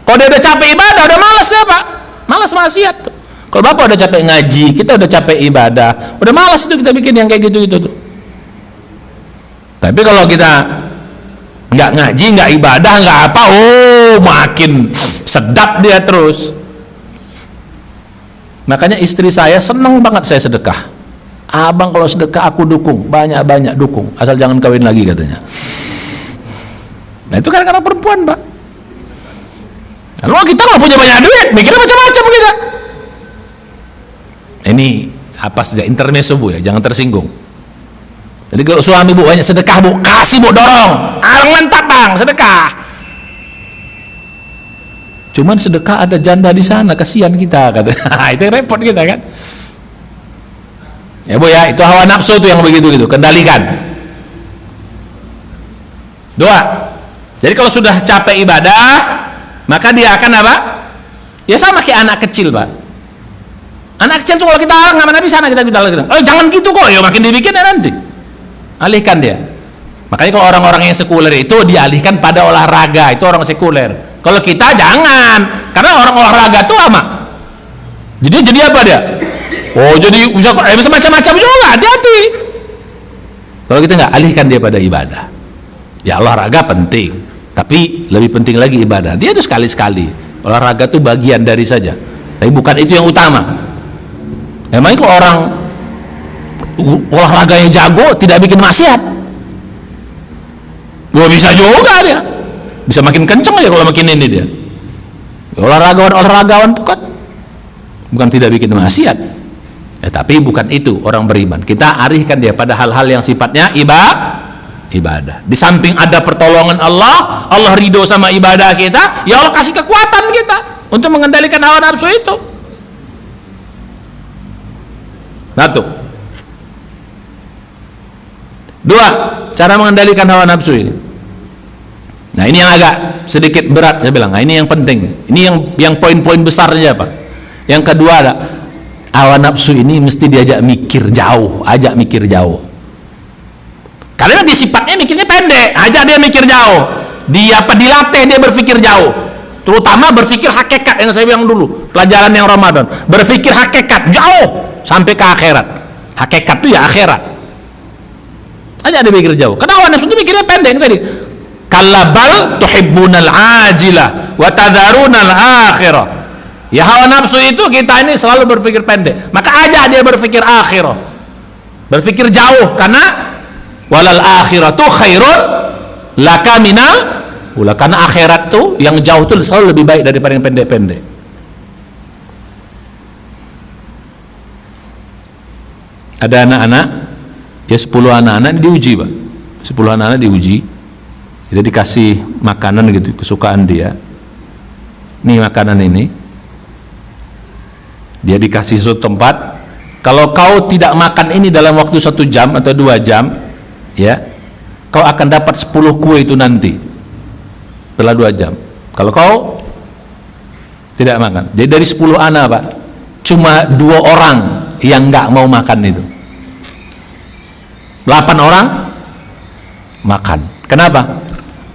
S2: Kalau dia udah capek ibadah, udah malas dia Pak, malas maksiat tuh. Kalau Bapak udah capek ngaji, kita udah capek ibadah, udah malas tuh kita bikin yang kayak gitu-gitu tuh. Tapi kalau kita nggak ngaji, nggak ibadah, nggak apa, oh makin sedap dia terus. Makanya istri saya seneng banget saya sedekah. Abang kalau sedekah aku dukung, banyak-banyak dukung, asal jangan kawin lagi katanya. Nah itu karena perempuan Pak. Kalau kita nggak punya banyak duit, mikirnya macam-macam kita. Ini apa saja intermezzo Bu ya, jangan tersinggung. Jadi kalau suami Bu banyak sedekah Bu, kasih Bu, dorong, mantap Bang, sedekah. Cuman sedekah ada janda di sana, kasihan kita katanya. Itu repot kita kan. Ya Bu ya, itu hawa nafsu tuh yang begitu-gitu, kendalikan. 2. Jadi kalau sudah capek ibadah, maka dia akan apa? Ya sama kayak anak kecil Pak. Anak kecil tuh kalau kita nggak mana bisa kita bilang, oh jangan gitu kok, ya makin dibikin ya nanti. Alihkan dia. Makanya kalau orang-orang yang sekuler itu dialihkan pada olahraga, itu orang sekuler. Kalau kita jangan, karena orang olahraga itu apa? Jadi apa dia? Oh jadi bisa macam-macam juga, hati-hati. Kalau kita nggak, alihkan dia pada ibadah. Ya olahraga penting, tapi lebih penting lagi ibadah. Dia itu sekali-sekali. Olahraga itu bagian dari saja, tapi bukan itu yang utama. Memang kalau orang olahraganya jago tidak bikin maksiat, gua bisa juga dia, bisa makin kenceng aja kalau makin ini dia. Olahragawan itu kan bukan tidak bikin maksiat, ya, tapi bukan itu orang beriman. Kita arihkan dia pada hal-hal yang sifatnya ibadah. Di samping ada pertolongan Allah, Allah ridho sama ibadah kita, ya Allah kasih kekuatan kita untuk mengendalikan hawa nafsu itu. Satu. 2. Cara mengendalikan hawa nafsu ini. Nah ini yang agak sedikit berat saya bilang. Nah ini yang penting. Ini yang poin-poin besarnya Pak. Yang kedua ada hawa nafsu ini mesti diajak mikir jauh, ajak mikir jauh. Karena dia sifatnya mikirnya pendek, ajak dia mikir jauh. Dia dilatih dia berpikir jauh. Terutama berpikir hakikat yang saya bilang dulu, pelajaran yang Ramadan. Berpikir hakikat jauh sampai ke akhirat. Hakikat itu ya akhirat. Aja dia pikir jauh. Karena hawa nafsu itu mikirnya pendek tadi. Kallabal tuhibbunal ajilah wa tadharunal akhirah. Ya hawa nafsu itu kita ini selalu berpikir pendek. Maka ajak dia berpikir akhirah. Berpikir jauh karena walal akhiratu khairun laka minal ula, karena akhirat tuh yang jauh tuh selalu lebih baik daripada yang pendek-pendek. ada anak-anak, ya 10 anak-anak diuji Pak, 10 anak-anak diuji, jadi dikasih makanan gitu, kesukaan dia, nih makanan ini, dia dikasih suatu tempat, kalau kau tidak makan ini dalam waktu 1 jam atau 2 jam, ya, kau akan dapat 10 kue itu nanti, setelah 2 jam, kalau kau tidak makan. Jadi dari 10 anak Pak, cuma 2 orang yang nggak mau makan itu, 8 orang makan. Kenapa?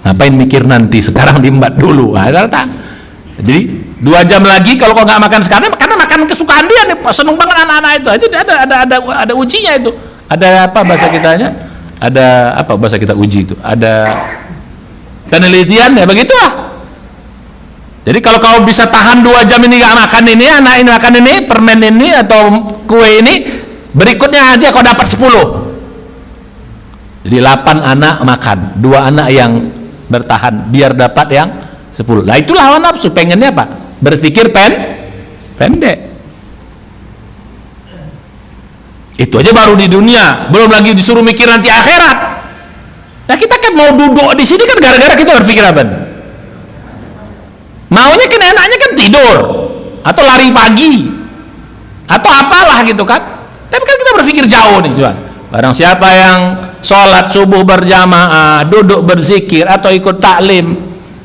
S2: Ngapain mikir nanti, sekarang diembat dulu. Nah, jadi 2 jam lagi kalau kau nggak makan sekarang, karena makan kesukaan dia nih, seneng banget anak-anak itu. Itu ada ujinya itu. Ada apa bahasa kitanya? Ada apa bahasa kita uji itu? Ada penelitian ya, begitulah. Jadi kalau kau bisa tahan 2 jam ini nggak makan ini, anak ini makan ini, permen ini atau kue ini, berikutnya aja kau dapat 10. Jadi 8 anak makan, 2 anak yang bertahan biar dapat yang 10. Nah itulah hawa nafsu, pengennya apa? Berpikir pendek. Itu aja baru di dunia, belum lagi disuruh mikir nanti akhirat. Nah kita kan mau duduk di sini kan gara-gara kita berpikir apa? Maunya kan enaknya kan tidur atau lari pagi atau apalah gitu kan. Tapi kan kita berpikir jauh nih, Tuhan. Barang siapa yang sholat subuh berjamaah, duduk berzikir atau ikut taklim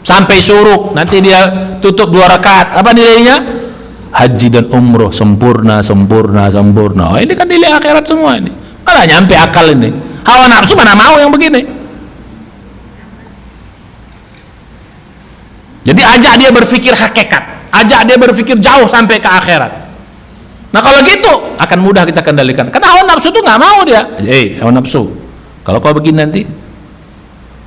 S2: sampai syuruk, nanti dia tutup 2 rakaat, apa nilainya? Haji dan umroh sempurna. Oh, ini kan nilai akhirat semua ini. Malah nyampe akal ini. Hawa nafsu mana mau yang begini? Jadi ajak dia berpikir hakikat, ajak dia berpikir jauh sampai ke akhirat. Nah kalau gitu akan mudah kita kendalikan. Karena hawa nafsu itu nggak mau dia. Hawa nafsu, kalau kau begini nanti.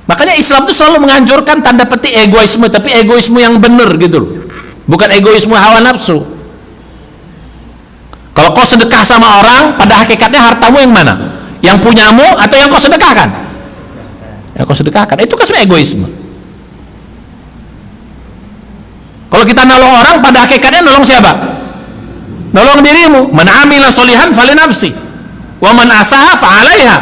S2: Makanya Islam itu selalu menganjurkan tanda petik egoisme, tapi egoisme yang benar gitu loh. Bukan egoisme hawa nafsu. Kalau kau sedekah sama orang, pada hakikatnya hartamu yang mana? Yang punyamu atau yang kau sedekahkan? Yang kau sedekahkan. Itu kan sebenarnya egoisme. Kalau kita nolong orang, pada hakikatnya nolong siapa? Nolong dirimu. Man amila solihan falinafsi wa man asaha fa'alaiha.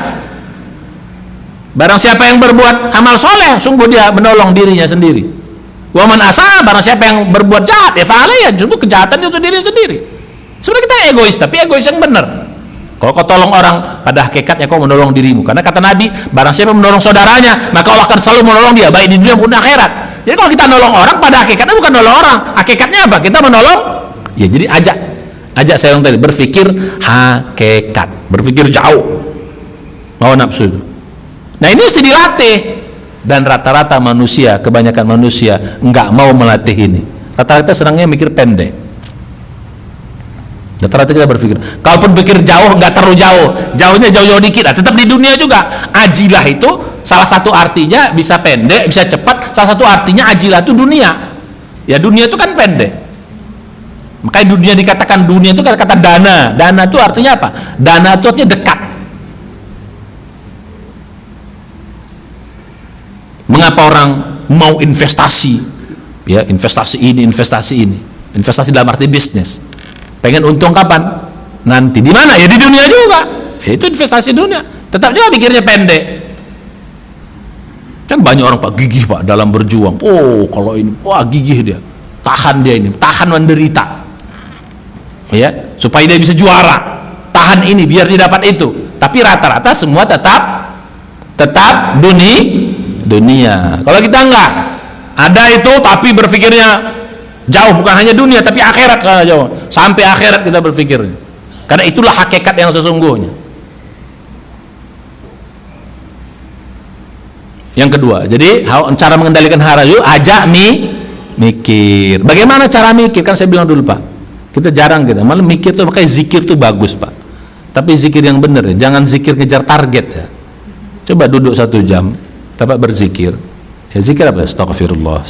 S2: Barang siapa yang berbuat amal soleh, sungguh dia menolong dirinya sendiri. Wa man asaha, barang siapa yang berbuat jahat, ya fa'alaiha, sungguh kejahatan itu diri sendiri. Sebenarnya kita egois, tapi egois yang benar. Kalau kau tolong orang, pada hakikatnya kau menolong dirimu. Karena kata Nabi, barang siapa menolong saudaranya, maka Allah akan selalu menolong dia, baik di dunia maupun akhirat. Jadi kalau kita nolong orang, pada hakikatnya bukan nolong orang, hakikatnya apa? Kita menolong. Ya jadi ajak saya yang tadi berpikir hakikat, berpikir jauh, hawa nafsu. Nah ini mesti dilatih, dan rata-rata manusia, kebanyakan manusia nggak mau melatih ini. Rata-rata senangnya mikir pendek. Rata-rata kita berpikir, kalaupun pikir jauh nggak terlalu jauh, jauhnya jauh-jauh dikit, tetap di dunia juga. Ajilah itu salah satu artinya bisa pendek, bisa cepat. Salah satu artinya ajilah itu dunia. Ya dunia itu kan pendek. Makanya dunia dikatakan dunia itu kata dana. Dana itu artinya apa? Dana itu artinya dekat. Mengapa orang mau investasi? Ya investasi ini, investasi dalam arti bisnis. Pengen untung kapan? Nanti. Di mana? Ya di dunia juga. Ya, itu investasi dunia. Tetap juga pikirnya pendek. Kan banyak orang Pak gigih Pak dalam berjuang. Oh kalau ini, wah gigih dia. Tahan dia ini, tahan menderita. Ya, supaya dia bisa juara. Tahan ini biar dia dapat itu. Tapi rata-rata semua tetap dunia. Kalau kita enggak, ada itu tapi berpikirnya jauh, bukan hanya dunia tapi akhirat sana jauh. Sampai akhirat kita berpikir. Karena itulah hakikat yang sesungguhnya. Yang kedua, jadi cara mengendalikan hawa nafsu, ajak mikir. Bagaimana cara mikir? Kan saya bilang dulu Pak, kita jarang kita. Malah mikir tuh, makanya zikir tuh bagus Pak. Tapi zikir yang benar ya, jangan zikir ngejar target ya. Coba duduk 1 jam, dapat berzikir. Ya zikir apa? Astaghfirullah,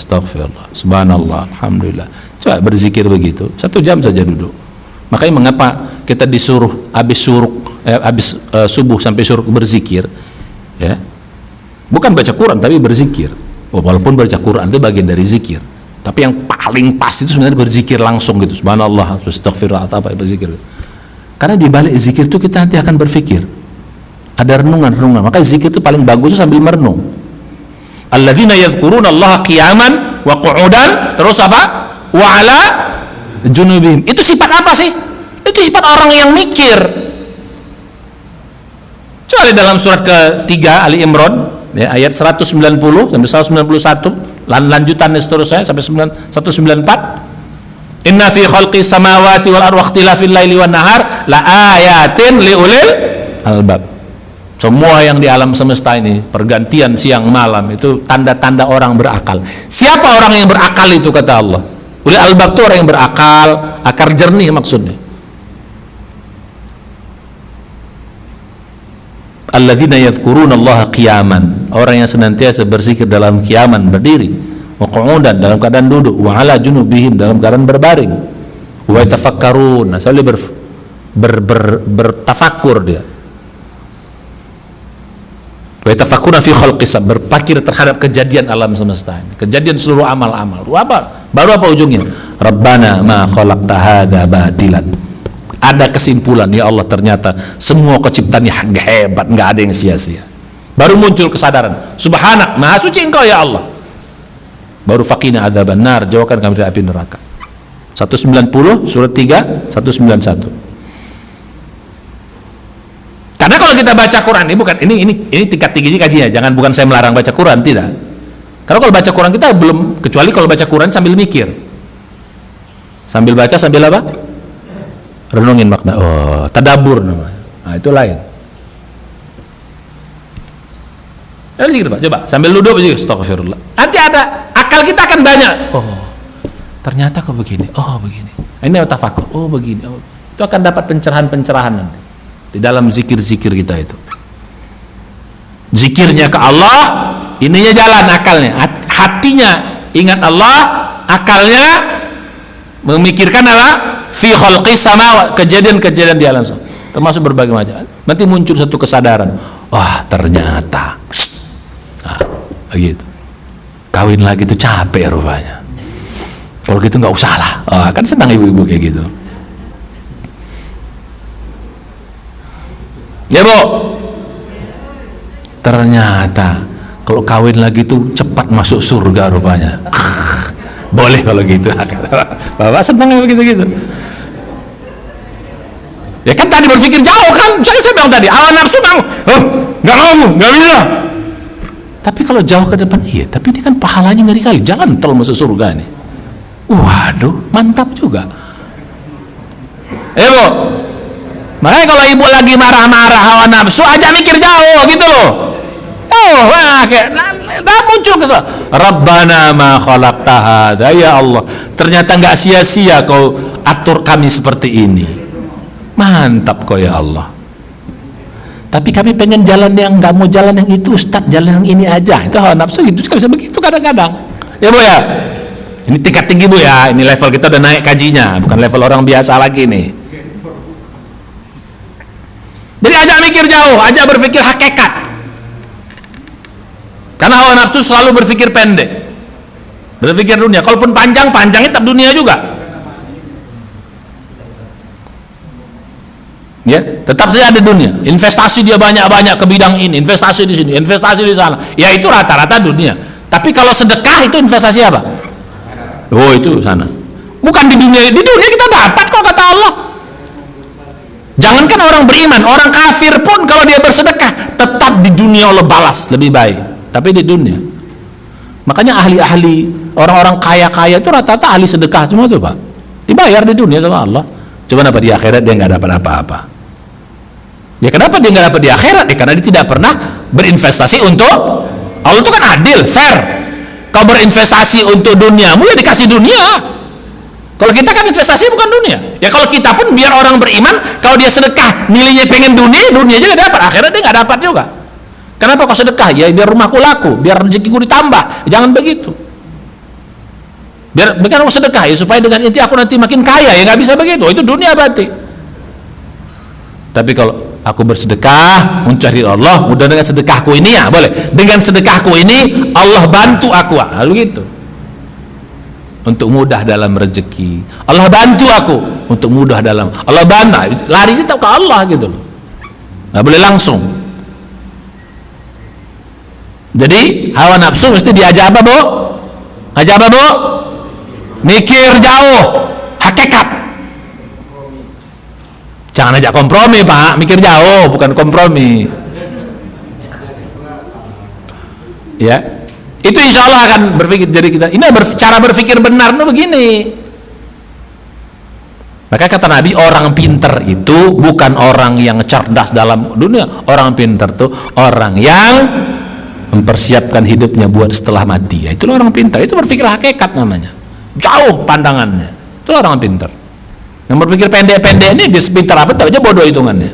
S2: subhanallah, alhamdulillah. Coba berzikir begitu, 1 jam saja duduk. Makanya mengapa kita disuruh habis subuh sampai syuruk berzikir, ya? Bukan baca Quran tapi berzikir. Walaupun baca Quran itu bagian dari zikir, tapi yang paling pas itu sebenarnya berzikir langsung gitu. Subhanallah, astaghfirullah, atau apa berzikir. Karena di balik zikir itu kita nanti akan berpikir. Ada renungan-renungan. Maka zikir itu paling bagus sambil merenung. Alladzina yadhkuruna Allah qiyaman wa qu'udan, terus apa? Wa 'ala junubihim. Itu sifat apa sih? Itu sifat orang yang mikir. Coba dalam surat ketiga Ali Imran, ya, ayat 190 sampai 191, lanjutannya seterusnya sampai 194. Inna fi khalqis samawati wal ardi wa ikhtilafil laili wan nahar la ayatin liulil albab. Semua yang di alam semesta ini, pergantian siang malam, itu tanda-tanda orang berakal. Siapa orang yang berakal itu, kata Allah? Ulil albab itu orang yang berakal, akar jernih maksudnya. Alladzina yadhkuruna Allah qiyaman, orang yang senantiasa berzikir dalam qiyaman, berdiri, wa qu'udan, dalam keadaan duduk, wa 'ala junubihim, dalam keadaan berbaring, wa yatafakkarun, selalu bertafakkur dia, wa yatafakkuruna fi khalqis, berpikir terhadap kejadian alam semesta ini, kejadian seluruh amal-amal. Baru apa ujungnya? Rabbana ma khalaqta hadza batilan. Ada kesimpulan, ya Allah, ternyata semua keciptaan yang hebat, nggak ada yang sia-sia. Baru muncul kesadaran, subhanak, maha suci engkau ya Allah. Baru faqina adzaban nar, jauhkan kami dari api neraka. 190 surat 3 191. Karena kalau kita baca Quran ini tingkat tinggi kajinya, jangan, bukan saya melarang baca Quran, tidak. Karena kalau baca Quran kita belum, kecuali kalau baca Quran sambil mikir, sambil baca sambil apa? Renungin makna. Oh, tadabbur namanya. Nah, itu lain. Gitu, Pak. Coba sambil duduk aja, astagfirullah. Nanti ada akal kita akan banyak. Oh, ternyata kok begini. Oh, begini. Ini tafakur. Oh, begini. Oh, itu akan dapat pencerahan-pencerahan nanti di dalam zikir-zikir kita itu. Zikirnya ke Allah, ininya jalan akalnya. Hatinya ingat Allah, akalnya memikirkan apa? Fi khalqis samawati, kejadian-kejadian di alam semesta, termasuk berbagai macam. Nanti muncul satu kesadaran, wah ternyata, nah, begitu. Kawin lagi tuh capek rupanya. Kalau gitu nggak usah lah. Kan senang ibu-ibu kayak gitu. Ya Bu, ternyata kalau kawin lagi tuh cepat masuk surga rupanya. Boleh kalau gitu. Bapak senang begitu-gitu. Ya kan tadi berpikir jauh kan, jadi saya bilang tadi hawa nafsu bang, nggak mau, nggak bisa. Tapi kalau jauh ke depan, iya. Tapi ini kan pahalanya ngeri kali, jalan tol masuk surga nih. Waduh, mantap juga. Bu, makanya kalau ibu lagi marah-marah hawa nafsu, aja mikir jauh gitu loh. Muncul kesal. Rabbana ma khalaqta hadza, ya Allah, ternyata nggak sia-sia kau atur kami seperti ini. Mantap kok ya Allah. Tapi kami pengen jalan yang, nggak mau jalan yang itu Ustaz, jalan yang ini aja. Itu hawa nafsu gitu, bisa begitu kadang-kadang. Ya Bu ya. Ini tingkat tinggi Bu ya. Ini level kita udah naik kajinya, bukan level orang biasa lagi nih. Jadi aja mikir jauh, aja berpikir hakikat. Karena hawa nafsu selalu berpikir pendek, berpikir dunia. Kalaupun panjangnya tetap dunia juga. Ya, tetap saja ada dunia. Investasi dia banyak-banyak ke bidang ini, investasi di sini, investasi di sana. Ya itu rata-rata dunia. Tapi kalau sedekah itu investasi apa? Oh itu sana. Bukan di dunia kita dapat kok, kata Allah. Jangankan orang beriman, orang kafir pun kalau dia bersedekah tetap di dunia Allah balas lebih baik. Tapi di dunia. Makanya ahli-ahli, orang-orang kaya-kaya itu rata-rata ahli sedekah semua tuh Pak. Dibayar di dunia sama Allah. Cuman apa di akhirat dia nggak dapat apa-apa. Ya kenapa dia nggak dapat di akhirat? Ya karena dia tidak pernah berinvestasi untuk Allah. Itu kan adil, fair. Kau berinvestasi untuk duniamu ya dikasih dunia. Kalau kita kan investasi bukan dunia. Ya kalau kita pun biar orang beriman, kalau dia sedekah nilainya pengen dunia, dunia aja nggak dapat, akhirat dia nggak dapat juga. Kenapa kau sedekah? Ya biar rumahku laku, biar rezekiku ditambah. Jangan begitu. Biar aku sedekah ya supaya dengan itu aku nanti makin kaya, ya nggak bisa begitu. Itu dunia berarti. Tapi kalau aku bersedekah mencari Allah, mudah dengan sedekahku ini ya boleh. Dengan sedekahku ini Allah bantu aku, lalu gitu. untuk mudah dalam rezeki. Allah bantu aku untuk mudah dalam. Allah bantu, lari kita ke Allah gitu loh. Nggak boleh langsung. Jadi hawa nafsu mesti diajak apa, Bu? Ajak apa, Bu? Mikir jauh, hakikat. Jangan ajak kompromi, Pak. Mikir jauh, bukan kompromi. Ya, itu insya Allah akan berpikir dari kita. Ini cara berpikir benar tuh begini. Maka kata Nabi, orang pinter itu bukan orang yang cerdas dalam dunia. Orang pinter tuh orang yang mempersiapkan hidupnya buat setelah mati. Itulah orang pinter. Itu berpikir hakikat namanya. Jauh pandangannya. Itulah orang pinter. Yang berpikir pendek-pendek ini dia pinter apa? Tahu aja bodoh hitungannya.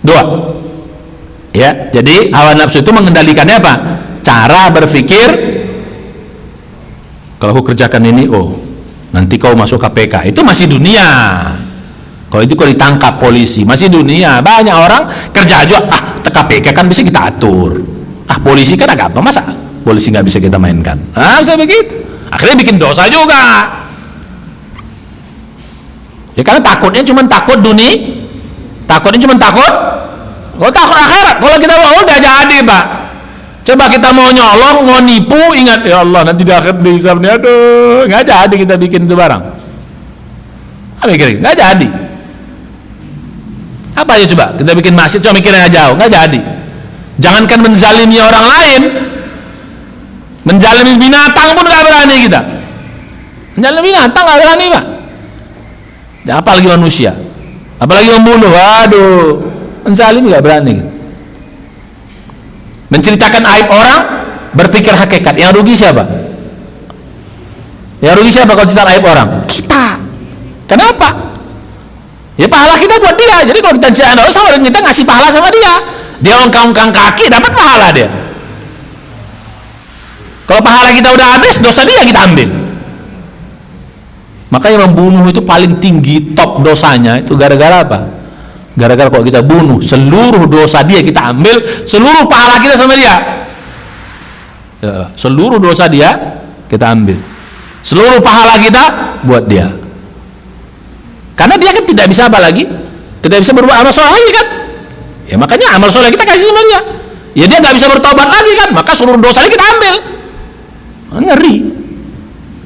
S2: 2. Ya, jadi hawa nafsu itu mengendalikannya apa? Cara berpikir, kalau aku kerjakan ini, oh nanti kau masuk KPK, itu masih dunia. Kalau itu kau ditangkap polisi, masih dunia. Banyak orang kerja aja, KPK kan bisa kita atur. Polisi kan agak apa, masa polisi nggak bisa kita mainkan? Bisa begitu. Akhirnya bikin dosa juga. Ya karena takutnya cuma takut dunia, takutnya cuma takut. Kalau takut akhirat, kalau kita mau udah jadi, Pak. Coba kita mau nyolong, mau nipu, ingat ya Allah nanti di akhir di hisabnya, aduh, nggak jadi kita bikin itu barang. Apa kira? Nggak jadi. Apa aja coba? Kita bikin masjid, coba mikirnya jauh, nggak jadi. Jangankan menzalimi orang lain, menzalimi binatang pun nggak berani kita. Menzalimi binatang nggak berani, Pak. Ya, apalagi manusia, apalagi membunuh, waduh. Menzalim nggak berani. Menceritakan aib orang, berpikir hakikat. Yang rugi siapa? Yang rugi siapa kalau cerita aib orang? Kita. Kenapa? Ya pahala kita buat dia. Jadi kalau kita cerita dosa, kita ngasih pahala sama dia. Dia ongkang-ongkang kaki, dapat pahala dia. Kalau pahala kita udah habis, dosa dia kita ambil. Makanya membunuh itu paling tinggi, top dosanya itu gara-gara apa? Gara-gara kalau kita bunuh, seluruh dosa dia kita ambil, seluruh pahala kita sama dia. Ya, seluruh dosa dia kita ambil, seluruh pahala kita buat dia. Karena dia kan tidak bisa apa lagi? Tidak bisa berbuat amal soleh lagi kan? Ya makanya amal soleh kita kasih sama dia. Ya dia nggak bisa bertobat lagi kan? Maka seluruh dosa kita ambil. Ngeri.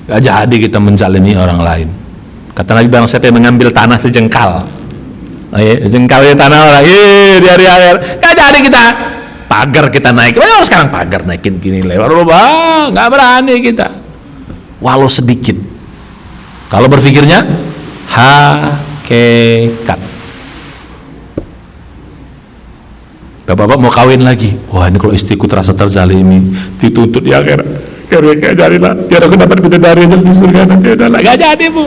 S2: Gak jadi kita menzalimi orang lain. Kata Nabi, barang siapa yang mengambil tanah sejengkal, jengkalnya tanah orang, di hari akhir, gak jadi kita pagar kita naik. Sekarang pagar naikin gini lewat, nggak berani kita, walau sedikit. Kalau berpikirnya hakikat. Bapak-bapak mau kawin lagi, wah ini kalau istriku terasa terzalimi, dituntut di akhirat, kayak jadilah, biar aku dapat bidadari di surga nanti. Udahlah, gak jadi, Bu,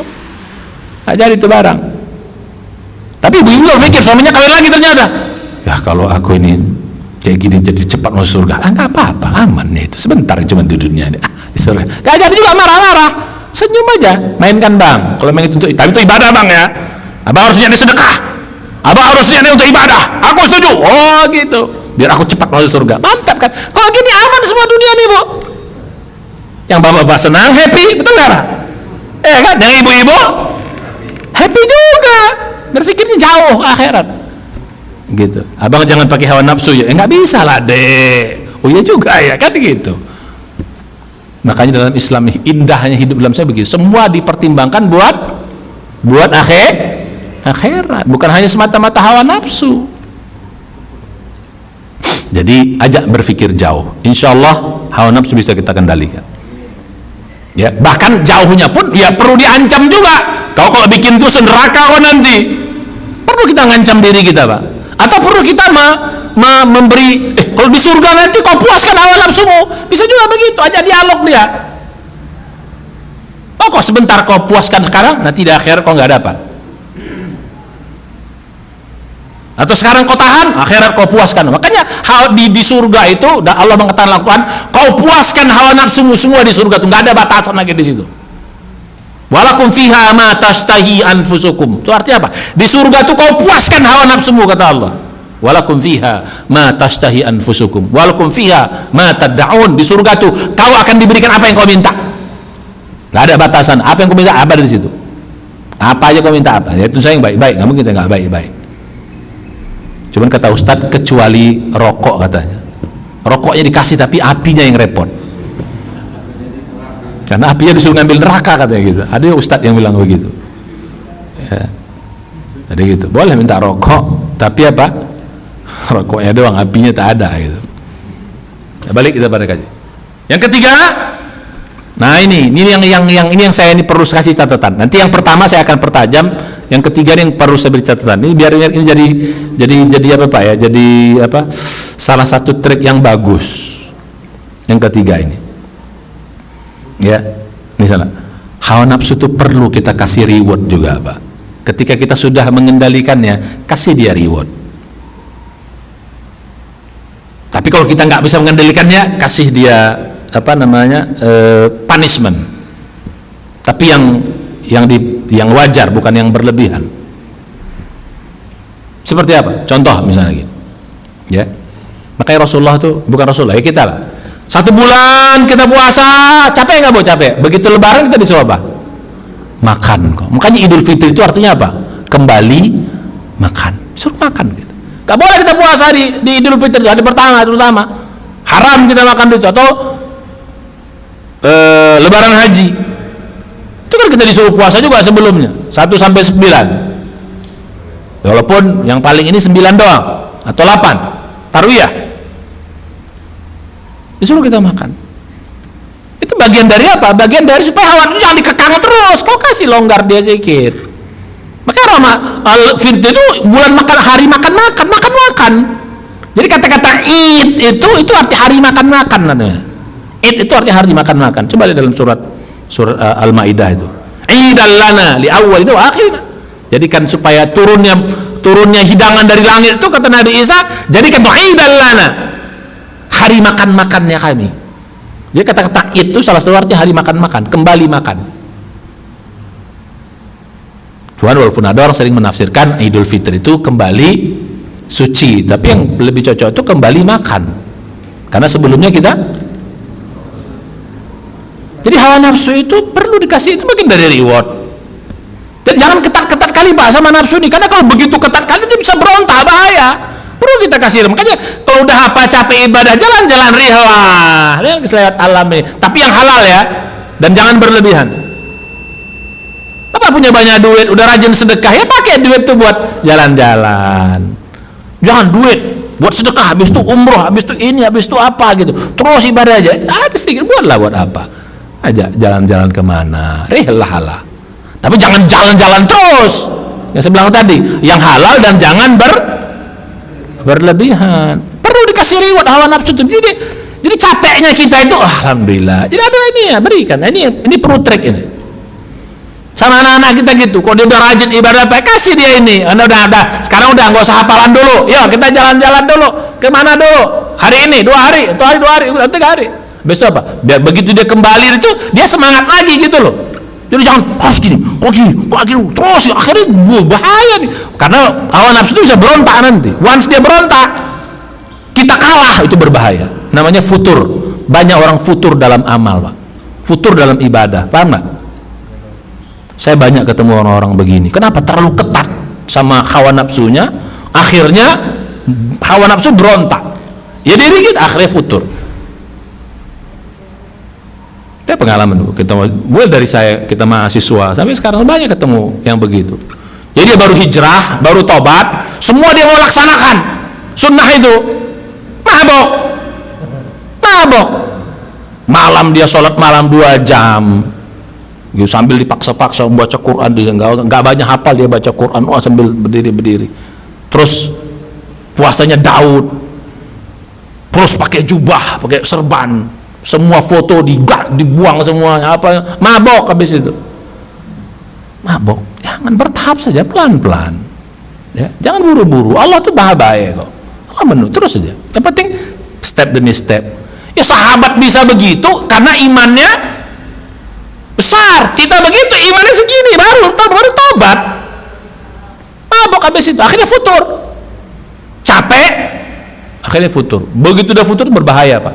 S2: gak jadi itu barang. Tapi ibu pikir suaminya kawin lagi ternyata, ya kalau aku ini kayak gini jadi cepat masuk surga, nggak apa-apa, aman ya itu, sebentar cuma di dunia ini, di surga. Gak jadi juga, marah-marah, senyum aja, mainkan bang. Kalau main itu, tapi itu ibadah bang ya, abang harus niatnya sedekah, abang harus niatnya untuk ibadah, aku setuju. Oh gitu, biar aku cepat masuk surga. Mantap kan? Kalau gini aman semua dunia nih, Bu. Yang bapak-bapak senang, happy, betul nggak? Kan? Yang ibu-ibu happy juga. Berpikirnya jauh akhirat gitu. Abang jangan pakai hawa nafsu ya, nggak bisa lah dek. Oh iya juga ya kan gitu. Makanya dalam Islam indahnya hidup dalam saya begitu, semua dipertimbangkan buat akhirat, bukan hanya semata-mata hawa nafsu. Jadi ajak berpikir jauh, insya Allah hawa nafsu bisa kita kendalikan. Ya, bahkan jauhnya pun ya perlu diancam juga. Kalau bikin terus neraka kok nanti, perlu kita ngancam diri kita, Pak. Atau perlu kita memberi, kalau di surga nanti kau puaskan hawa nafsumu, bisa juga begitu, aja dialog dia. Oh kok sebentar kau puaskan sekarang, nanti di akhir kau nggak dapat. Atau sekarang kau tahan, akhirat kau puaskan. Makanya di surga itu Allah mengatakan lakukan, kau puaskan hawa nafsumu semua di surga itu, nggak ada batasan lagi di situ. Walakum fiha ma tashtahi anfusukum. Itu artinya apa? Di surga itu kau puaskan hawa nafsumu, kata Allah. Walakum fiha ma tashtahi anfusukum. Walakum fiha ma tad'un. Di surga itu kau akan diberikan apa yang kau minta. Nggak ada batasan. Apa yang kau minta ada di situ. Apa aja kau minta apa. Ya itu saya yang baik-baik. Nggak mungkin kita nggak baik-baik. Cuman kata Ustadz kecuali rokok katanya. Rokoknya dikasih tapi apinya yang repot. Karena apinya disuruh ngambil neraka katanya gitu. Ada Ustadz yang bilang begitu. Ya. Jadi gitu. Boleh minta rokok tapi apa? Rokoknya doang, apinya tak ada gitu. Ya, balik kita pada kaji. Yang ketiga, nah ini yang saya ini perlu kasih catatan. Nanti yang pertama saya akan pertajam, yang ketiga ini yang perlu saya beri catatan. Ini biar ini jadi apa Pak ya? Jadi apa? Salah satu trik yang bagus. Yang ketiga ini. Ya, ini salah. Hawa nafsu itu perlu kita kasih reward juga, Pak. Ketika kita sudah mengendalikannya, kasih dia reward. Tapi kalau kita nggak bisa mengendalikannya, kasih dia apa namanya punishment. Tapi yang wajar, bukan yang berlebihan. Seperti apa? Contoh misalnya gitu. Ya. Makanya Rasulullah itu bukan Rasulullah, ya kita lah. 1 bulan kita puasa, capek nggak Bu? Capek. Begitu Lebaran kita disuruh apa? Makan kok. Makanya Idul Fitri itu artinya apa? Kembali makan. Suruh makan gitu. Gak boleh kita puasa di Idul Fitri, hari pertama terutama. Haram kita makan itu. Atau Lebaran Haji. Itu kan kita disuruh puasa juga sebelumnya. 1 sampai 9. Walaupun yang paling ini 9 doang atau 8. Tarwiyah. Disuruh kita makan. Itu bagian dari apa? Bagian dari supaya hawa itu jangan dikekang terus. Kau kasih longgar dia sedikit. Makanya Al-Fitr itu bulan makan, hari makan. Jadi kata-kata Id itu arti hari makan namanya. Id itu arti hari makan. Coba lihat dalam surat Al-Maidah itu. Idal lana li awwal itu akhirnya. Jadikan supaya turunnya hidangan dari langit itu kata Nabi Isa, jadikan idal lana. Hari makan-makannya kami. Jadi kata-kata Id itu salah satu arti hari makan, kembali makan. Cuman walaupun ada orang sering menafsirkan Idul Fitri itu kembali suci, tapi yang lebih cocok itu kembali makan. Karena sebelumnya kita. Jadi hawa nafsu itu perlu dikasih, itu bagian dari reward. Dan jangan ketat-ketat kali Pak sama nafsu ini, karena kalau begitu ketat kali itu bisa berontak, bahaya. Perlu kita kasih. Makanya kalau udah apa capek ibadah, jalan-jalan rihlah, lihat keselewat alam ini. Tapi yang halal ya, dan jangan berlebihan. Apa punya banyak duit, udah rajin sedekah, ya pakai duit tuh buat jalan-jalan. Jangan duit buat sedekah, habis itu umroh, habis itu ini, habis itu apa gitu. Terus ibadah aja. Ada sedikit buatlah buat apa? Aja jalan-jalan kemana? Rihlah. Tapi jangan jalan-jalan terus. Yang saya bilang tadi, yang halal dan jangan berlebihan. Perlu dikasih reward hawa nafsu itu. Jadi capeknya kita itu, alhamdulillah. Jadi ada ini ya, berikan. Ini perlu trik ini. Sama anak-anak kita gitu, kalau dia udah rajin ibadah apa, kasih dia ini. Anda udah, sekarang udah nggak usah hafalan dulu. Yuk kita jalan-jalan dulu. Kemana dulu? Hari ini, 2 hari, 1 hari, 2 hari, 3 hari. Besok apa? Biar begitu dia kembali itu, dia semangat lagi gitu loh. Jadi jangan terus gini, kok gini, terus akhirnya bahaya nih. Karena hawa nafsu itu bisa berontak nanti. Once dia berontak, kita kalah, itu berbahaya. Namanya futur. Banyak orang futur dalam amal, Pak. Futur dalam ibadah, paham nggak? Saya banyak ketemu orang-orang begini. Kenapa? Terlalu ketat sama hawa nafsunya, akhirnya hawa nafsu berontak. Ya dikit, akhirnya futur. Itu pengalaman kita mulai dari kita mahasiswa sampai sekarang banyak ketemu yang begitu. Jadi dia baru hijrah, baru tobat, semua dia mau laksanakan sunnah itu, mabok. Malam dia sholat malam 2 jam. Sambil dipaksa-paksa baca Quran, dia nggak banyak hafal, dia baca Quran sambil berdiri. Terus puasanya Daud, terus pakai jubah, pakai serban, semua foto dibuang semuanya, apa, mabok habis itu. Mabok, jangan, bertahap saja, pelan-pelan. Ya, jangan buru-buru. Allah tuh bahaya kok. Allah menurut terus saja. Yang penting step demi step. Ya sahabat bisa begitu karena imannya besar. Kita begitu, imannya segini, baru tobat. Mabok habis itu, akhirnya futur. Capek, akhirnya futur. Begitu udah futur berbahaya, Pak.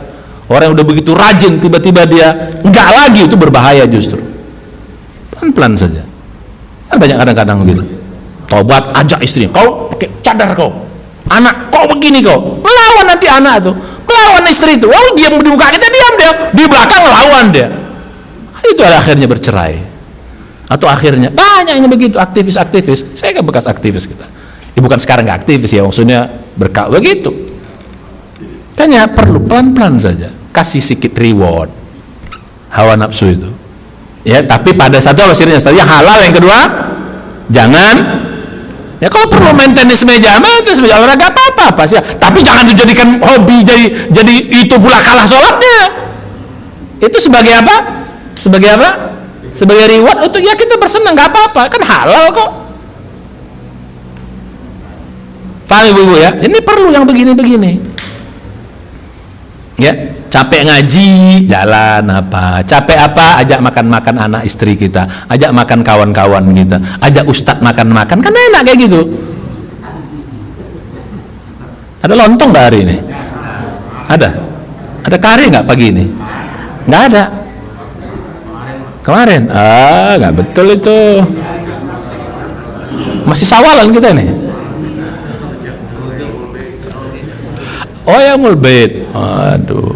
S2: Orang yang udah begitu rajin, tiba-tiba dia enggak lagi, itu berbahaya justru. pelan-pelan saja. Kan banyak kadang-kadang begitu. Tobat, ajak istri, kau pakai cadar kau, anak kau begini kau, melawan nanti anak tuh, melawan istri itu. Oh, diam di muka kita, diam dia, di belakang lawan dia. Itu akhirnya bercerai. Atau akhirnya banyak yang begitu, aktivis-aktivis. Saya kan bekas aktivis kita. Bukan sekarang nggak aktivis ya, maksudnya berkah begitu. Kayaknya perlu pelan-pelan saja, kasih sedikit reward hawa nafsu itu. Ya, tapi pada satu hasilnya yang halal, yang kedua jangan. Ya kalau perlu maintenance meja olahraga apa sih. Tapi jangan dijadikan hobi, jadi itu pula kalah sholatnya. Itu sebagai apa? Sebagai apa? Sebagai reward untuk ya kita bersenang, nggak apa-apa, kan halal kok. Paham ibu-ibu ya? Ini perlu yang begini-begini. Ya, capek ngaji, jalan apa? Capek apa? Ajak makan-makan anak istri kita, ajak makan kawan-kawan kita, ajak ustadz makan-makan, kan enak kayak gitu. Ada lontong nggak hari ini? Ada? Ada kari nggak pagi ini? Nggak ada. Kemarin? Nggak betul itu. Masih sawalan kita nih. Oh ya, mulbet. Aduh.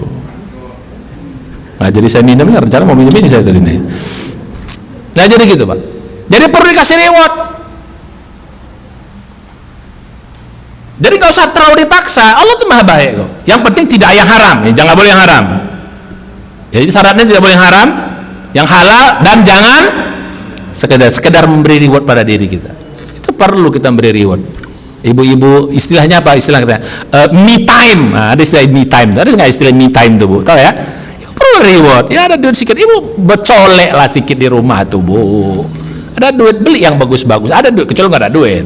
S2: Nah, jadi saya minum, rencana mau minum ini saya tadi nih. Nah, jadi gitu Pak. Jadi perlu dikasih reward. Jadi nggak usah terlalu dipaksa. Allah tuh maha baik kok. Yang penting tidak yang haram. Ya, jangan boleh yang haram. Jadi syaratnya tidak boleh yang haram, yang halal, dan jangan sekedar memberi reward pada diri kita. Itu perlu kita memberi reward. Ibu-ibu istilahnya apa? Istilah kita me time. Nah, ada istilah me time. Ada nggak istilah me time tuh Bu? Tahu ya? Perlu reward. Ya ada duit sedikit. Ibu bercolek lah sedikit di rumah tuh Bu. Ada duit, beli yang bagus-bagus. Ada duit, kecuali nggak ada duit.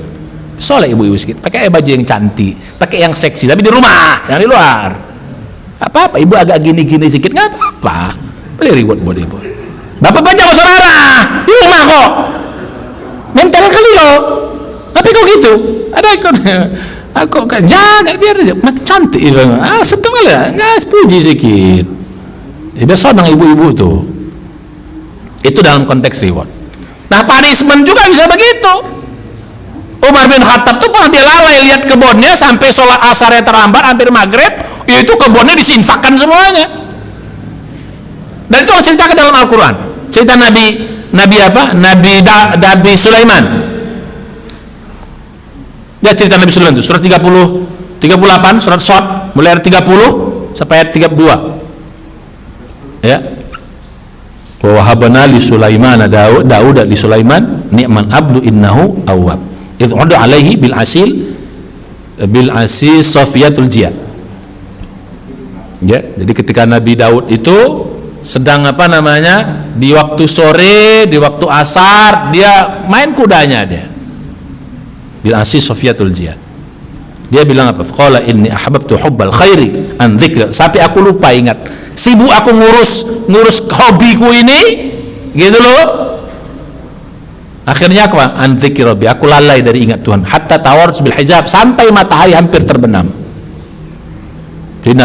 S2: Soleh ibu-ibu sedikit. Pakai baju yang cantik, pakai yang seksi. Tapi di rumah, yang di luar. Apa-apa. Ibu agak gini-gini sedikit nggak apa-apa. Beli reward buat ibu. Bapak baca ke saudara di rumah kok. Mental kali lo. Tapi kok gitu? Ada aku kan jangan, biar aja cantik itu. Sedang kali ya, nggak puji sedikit. Biar senang ibu-ibu tuh. Itu dalam konteks reward. Nah, punishment juga bisa begitu. Umar bin Khattab tuh pernah dia lalai lihat kebunnya sampai sholat asarnya terlambat hampir maghrib, itu kebunnya disinfakkan semuanya. Dan itu ceritakan dalam Al-Quran. Cerita Nabi apa? Nabi Sulaiman. Ya, cerita Nabi Sulaiman itu surat 38, surat Shad, mulai ayat 30 sampai ayat 32. Ya. Wa wahabna li Sulaiman Daud li Sulaiman ni'man abdu innahu awwab. Idh udu alaihi bil asil Safiyatul Jiyad. Ya, jadi ketika Nabi Daud itu sedang di waktu sore, di waktu asar, dia main kudanya dia. Bil asis Safiyatul Jiyad. Dia bilang apa? Qala inni ahbabtu hubbal khairi an dzikra. Sampai aku lupa ingat. Sibuk aku ngurus hobiku ini, gitu loh. Akhirnya apa? An dzikri rabbi. Aku lalai dari ingat Tuhan. Hatta tawarus bil hijab, sampai matahari hampir terbenam. Jadi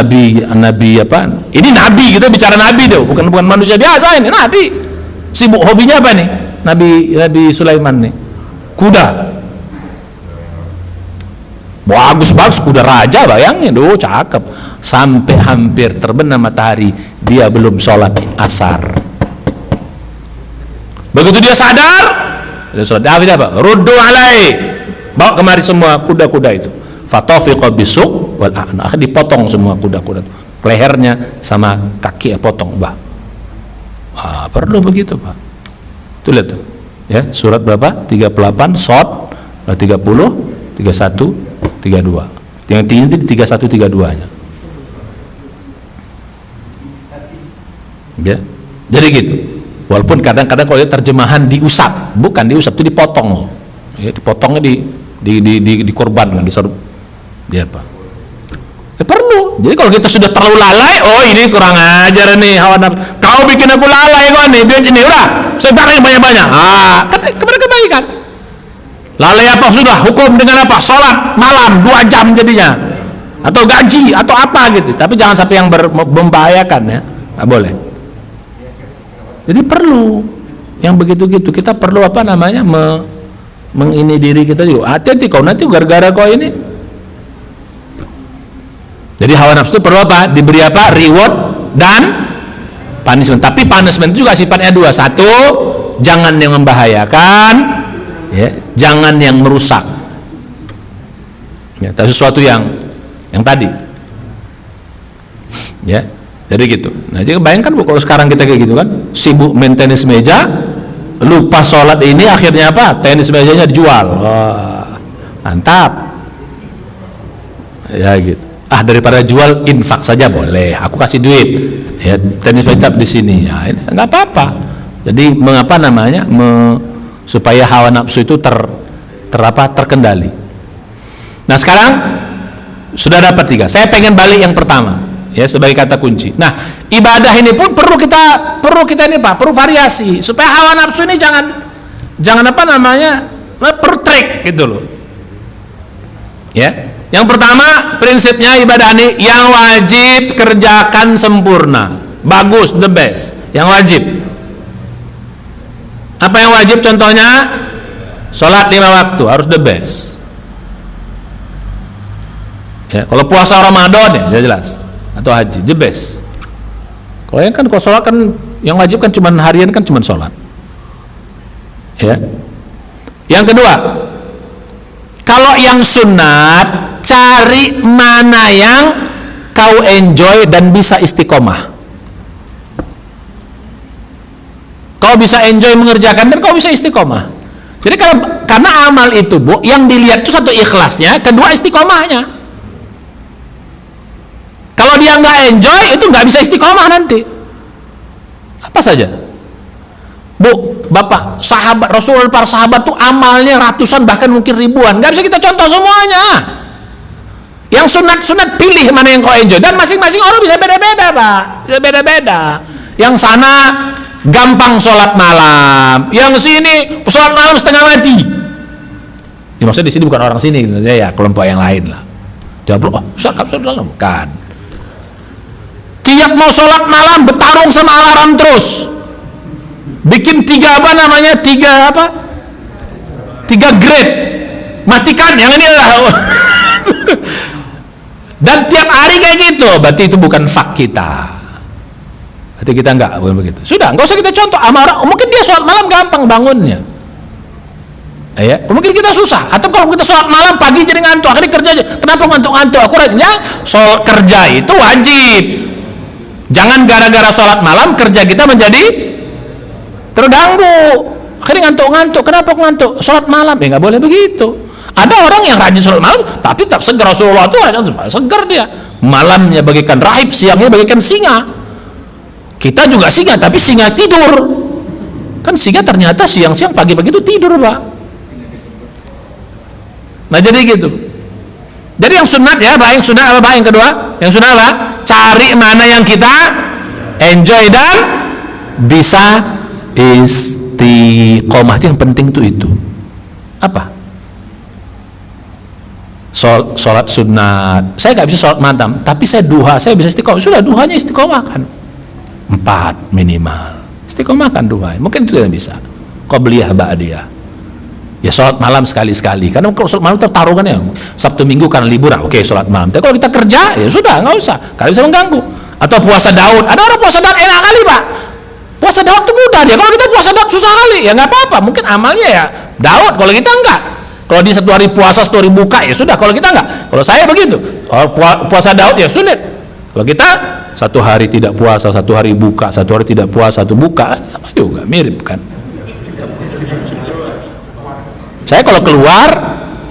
S2: nabi apa? Ini nabi, kita bicara nabi tuh, bukan manusia biasa ini, nabi. Sibuk hobinya apa nih? Nabi Sulaiman nih. Kuda. Bagus kuda raja, bayangin, cakep. Sampai hampir terbenam matahari, dia belum sholat asar. Begitu dia sadar, David apa? Ruddu alai, bawa kemari semua kuda-kuda itu. Fatafiqa bisuq wal a'naq, dipotong semua kuda-kuda, lehernya sama kaki potong, perlu begitu Pak. Tuh lihat tuh, ya, surat berapa? 38 Shad, 30, 31, 32. Yang tinggi itu 31, 32-nya. Ya. Jadi gitu. Walaupun kadang-kadang kalau terjemahan diusap, bukan diusap, itu dipotong. Ya, dipotongnya dikorbankan, diserbu. Dia apa? Ya, perlu. Jadi kalau kita sudah terlalu lalai, oh ini kurang ajar nih hawa nafsu. Kau bikin aku lalai kok nih, biar ini udah sedang yang banyak-banyak. Kepada kebaikan. Lalai apa sudah? Hukum dengan apa? Sholat malam 2 jam jadinya, atau gaji atau apa gitu. Tapi jangan sampai yang membahayakan ya. Nggak boleh. Jadi perlu yang begitu-gitu. Kita perlu apa namanya mengini diri kita juga. Hati-hati kau nanti gara-gara kau ini. Jadi hawa nafsu itu perlu apa? Diberi apa? Reward dan punishment. Tapi punishment itu juga sifatnya dua. Satu, jangan yang membahayakan, ya, jangan yang merusak. Ya, tapi sesuatu yang tadi. Ya, jadi gitu. Nah, jadi bayangkan Bu, kalau sekarang kita kayak gitu kan, sibuk main tenis meja, lupa sholat ini, akhirnya apa? Tenis mejanya dijual. Wah, mantap. Ya gitu. Daripada jual, infak saja boleh. Aku kasih duit. Ya, tenis meja di sini. Ya, ini nggak apa-apa. Jadi mengapa namanya? Supaya hawa nafsu itu terkendali. Nah, sekarang sudah dapat 3. Saya pengen balik yang pertama, ya, sebagai kata kunci. Nah, ibadah ini pun perlu kita ini Pak, perlu variasi supaya hawa nafsu ini jangan apa namanya? Pertrek gitu loh. Ya. Yang pertama, prinsipnya ibadah ini yang wajib kerjakan sempurna. Bagus, the best. Yang wajib. Apa yang wajib contohnya? Sholat 5 waktu harus the best. Ya, kalau puasa Ramadan ya jelas, atau haji the best. Kalau yang kan kalau sholat kan yang wajib kan cuma harian kan cuma sholat. Ya. Yang kedua, kalau yang sunat cari mana yang kau enjoy dan bisa istiqomah. Kau bisa enjoy mengerjakan dan kau bisa istiqomah. Jadi karena amal itu Bu, yang dilihat itu satu ikhlasnya, kedua istiqomahnya. Kalau dia nggak enjoy, itu nggak bisa istiqomah nanti. Apa saja, Bu, Bapak, sahabat Rasulullah, para sahabat tuh amalnya ratusan bahkan mungkin ribuan. Nggak bisa kita contoh semuanya. Yang sunat pilih mana yang kau enjoy, dan masing-masing orang bisa beda-beda Pak, bisa beda-beda. Yang sana gampang sholat malam, yang sini sholat malam setengah mati. Ya, maksudnya di sini bukan orang sini, gitu ya, kelompok yang lain lah. Jawab, Ustaz, bukan. Tiap mau sholat malam bertarung sama alarm terus, bikin 3 grade, matikan yang ini lah. Dan tiap hari kayak gitu, berarti itu bukan fak kita. Berarti kita enggak, bukan begitu. Sudah, enggak usah kita contoh sama orang. Mungkin dia sholat malam gampang bangunnya, ya. Mungkin kita susah. Atau kalau kita sholat malam pagi jadi ngantuk, akhirnya kerja aja. Kenapa ngantuk-ngantuk? Aku rajinnya soal kerja itu wajib. Jangan gara-gara sholat malam kerja kita menjadi terganggu. Akhirnya ngantuk-ngantuk. Kenapa ngantuk? Sholat malam, nggak boleh begitu. Ada orang yang rajin sholat malam, tapi tak segar. Rasulullah itu segar dia. Malamnya bagaikan rahib, siangnya bagaikan singa. Kita juga singa, tapi singa tidur. Kan singa ternyata siang-siang, pagi-pagi itu tidur Pak. Nah jadi gitu. Jadi yang sunat ya, yang sunat apa yang kedua? Yang sunat apa? Cari mana yang kita enjoy dan bisa istiqomah. Yang penting itu. Apa? Sholat sunat. Saya nggak bisa sholat malam, tapi saya duha, saya bisa istiqomah. Sudah, duhanya istiqomah kan 4 minimal. Istiqomah kan duha. Mungkin itu yang bisa. Qobliyah ba'diyah. Ya sholat malam sekali-sekali. Karena kalau sholat malam tertarungan ya. Sabtu Minggu karena liburan, oke sholat malam. Tapi kalau kita kerja ya sudah, nggak usah. Kalau bisa mengganggu. Atau puasa Daud. Ada orang puasa Daud enak kali Pak. Puasa Daud itu mudah dia. Kalau kita puasa Daud susah kali. Ya nggak apa-apa. Mungkin amalnya ya Daud. Kalau kita enggak. Kalau dia 1 hari puasa, 1 hari buka, ya sudah. Kalau kita enggak. Kalau saya begitu. Kalau puasa Daud ya sulit. Kalau kita 1 hari tidak puasa, 1 hari buka, 1 hari tidak puasa, 1 buka, sama juga, mirip kan. Saya kalau keluar,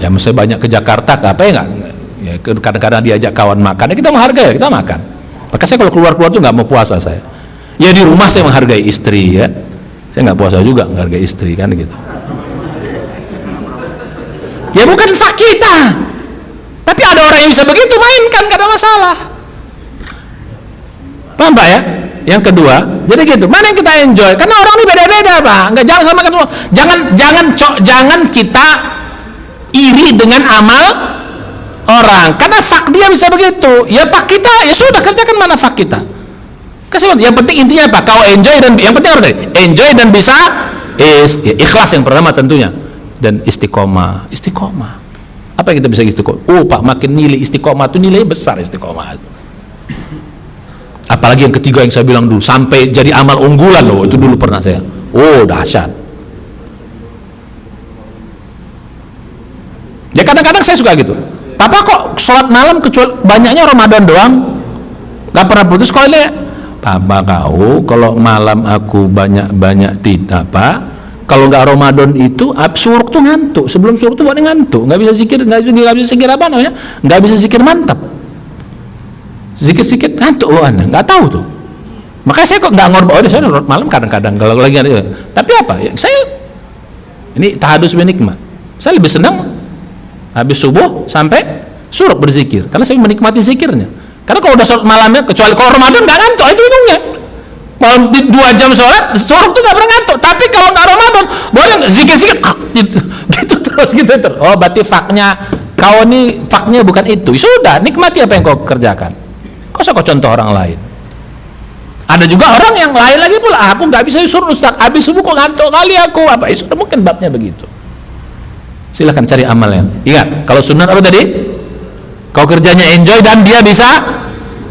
S2: ya misalnya banyak ke Jakarta, ke apa ya enggak. Ya, kadang-kadang diajak kawan makan, ya kita menghargai, kita makan. Maka saya kalau keluar-keluar tuh nggak mau puasa saya. Ya di rumah saya menghargai istri ya. Saya nggak puasa juga, menghargai istri kan gitu. Ya bukan hak kita, tapi ada orang yang bisa begitu, mainkan, gak ada masalah. Paham Pak ya? Yang kedua, jadi gitu. Mana yang kita enjoy? Karena orang ini beda-beda Pak. Nggak, jangan samakan semua. Jangan kita iri dengan amal orang. Karena fak dia bisa begitu. Ya Pak kita, ya sudah kerjakan mana fak kita. Yang penting intinya apa? Kau enjoy dan yang penting apa tadi? Enjoy dan bisa Ikhlas yang pertama tentunya, dan istiqomah. Apa yang kita bisa istiqomah? Oh Pak, makin nilai istiqomah itu nilai besar istiqomah itu. Apalagi yang ketiga yang saya bilang dulu, sampai jadi amal unggulan loh, itu dulu pernah saya. Oh dahsyat. Ya kadang-kadang saya suka gitu. Papa kok sholat malam kecuali banyaknya Ramadan doang, gak pernah putus kalau lihat. Papa kau kalau malam aku banyak tidak Pak. Kalau nggak Ramadan itu suruk tuh ngantuk. Sebelum suruk tuh buat ngantuk, nggak bisa zikir, nggak bisa zikir apa namanya, nggak bisa zikir mantap. Zikir ngantuk Anda nggak tahu tuh. Makanya saya kok nggak ngorban. Oh, saya malam kadang-kadang kalau lagi ada. Tapi apa? Ya, saya ini tahadus binikmat. Saya lebih senang habis subuh sampai suruk berzikir, karena saya menikmati zikirnya. Karena kalau udah sholat malamnya, kecuali kalau Ramadan nggak ngantuk, itu hitungnya. Malam 2 jam sholat, suruk tuh nggak pernah ngantuk. Tapi kalau nggak Ramadan, boleh zikir gitu terus. Oh, berarti faknya kau ini faknya bukan itu. Sudah, nikmati apa yang kau kerjakan. Kau usah kau contoh orang lain. Ada juga orang yang lain lagi pula, aku nggak bisa suruh Ustaz, habis subuh kok ngantuk kali aku. Apa? Sudah mungkin babnya begitu. Silahkan cari amalnya. Ingat, kalau sunat apa tadi? Kau kerjanya enjoy dan dia bisa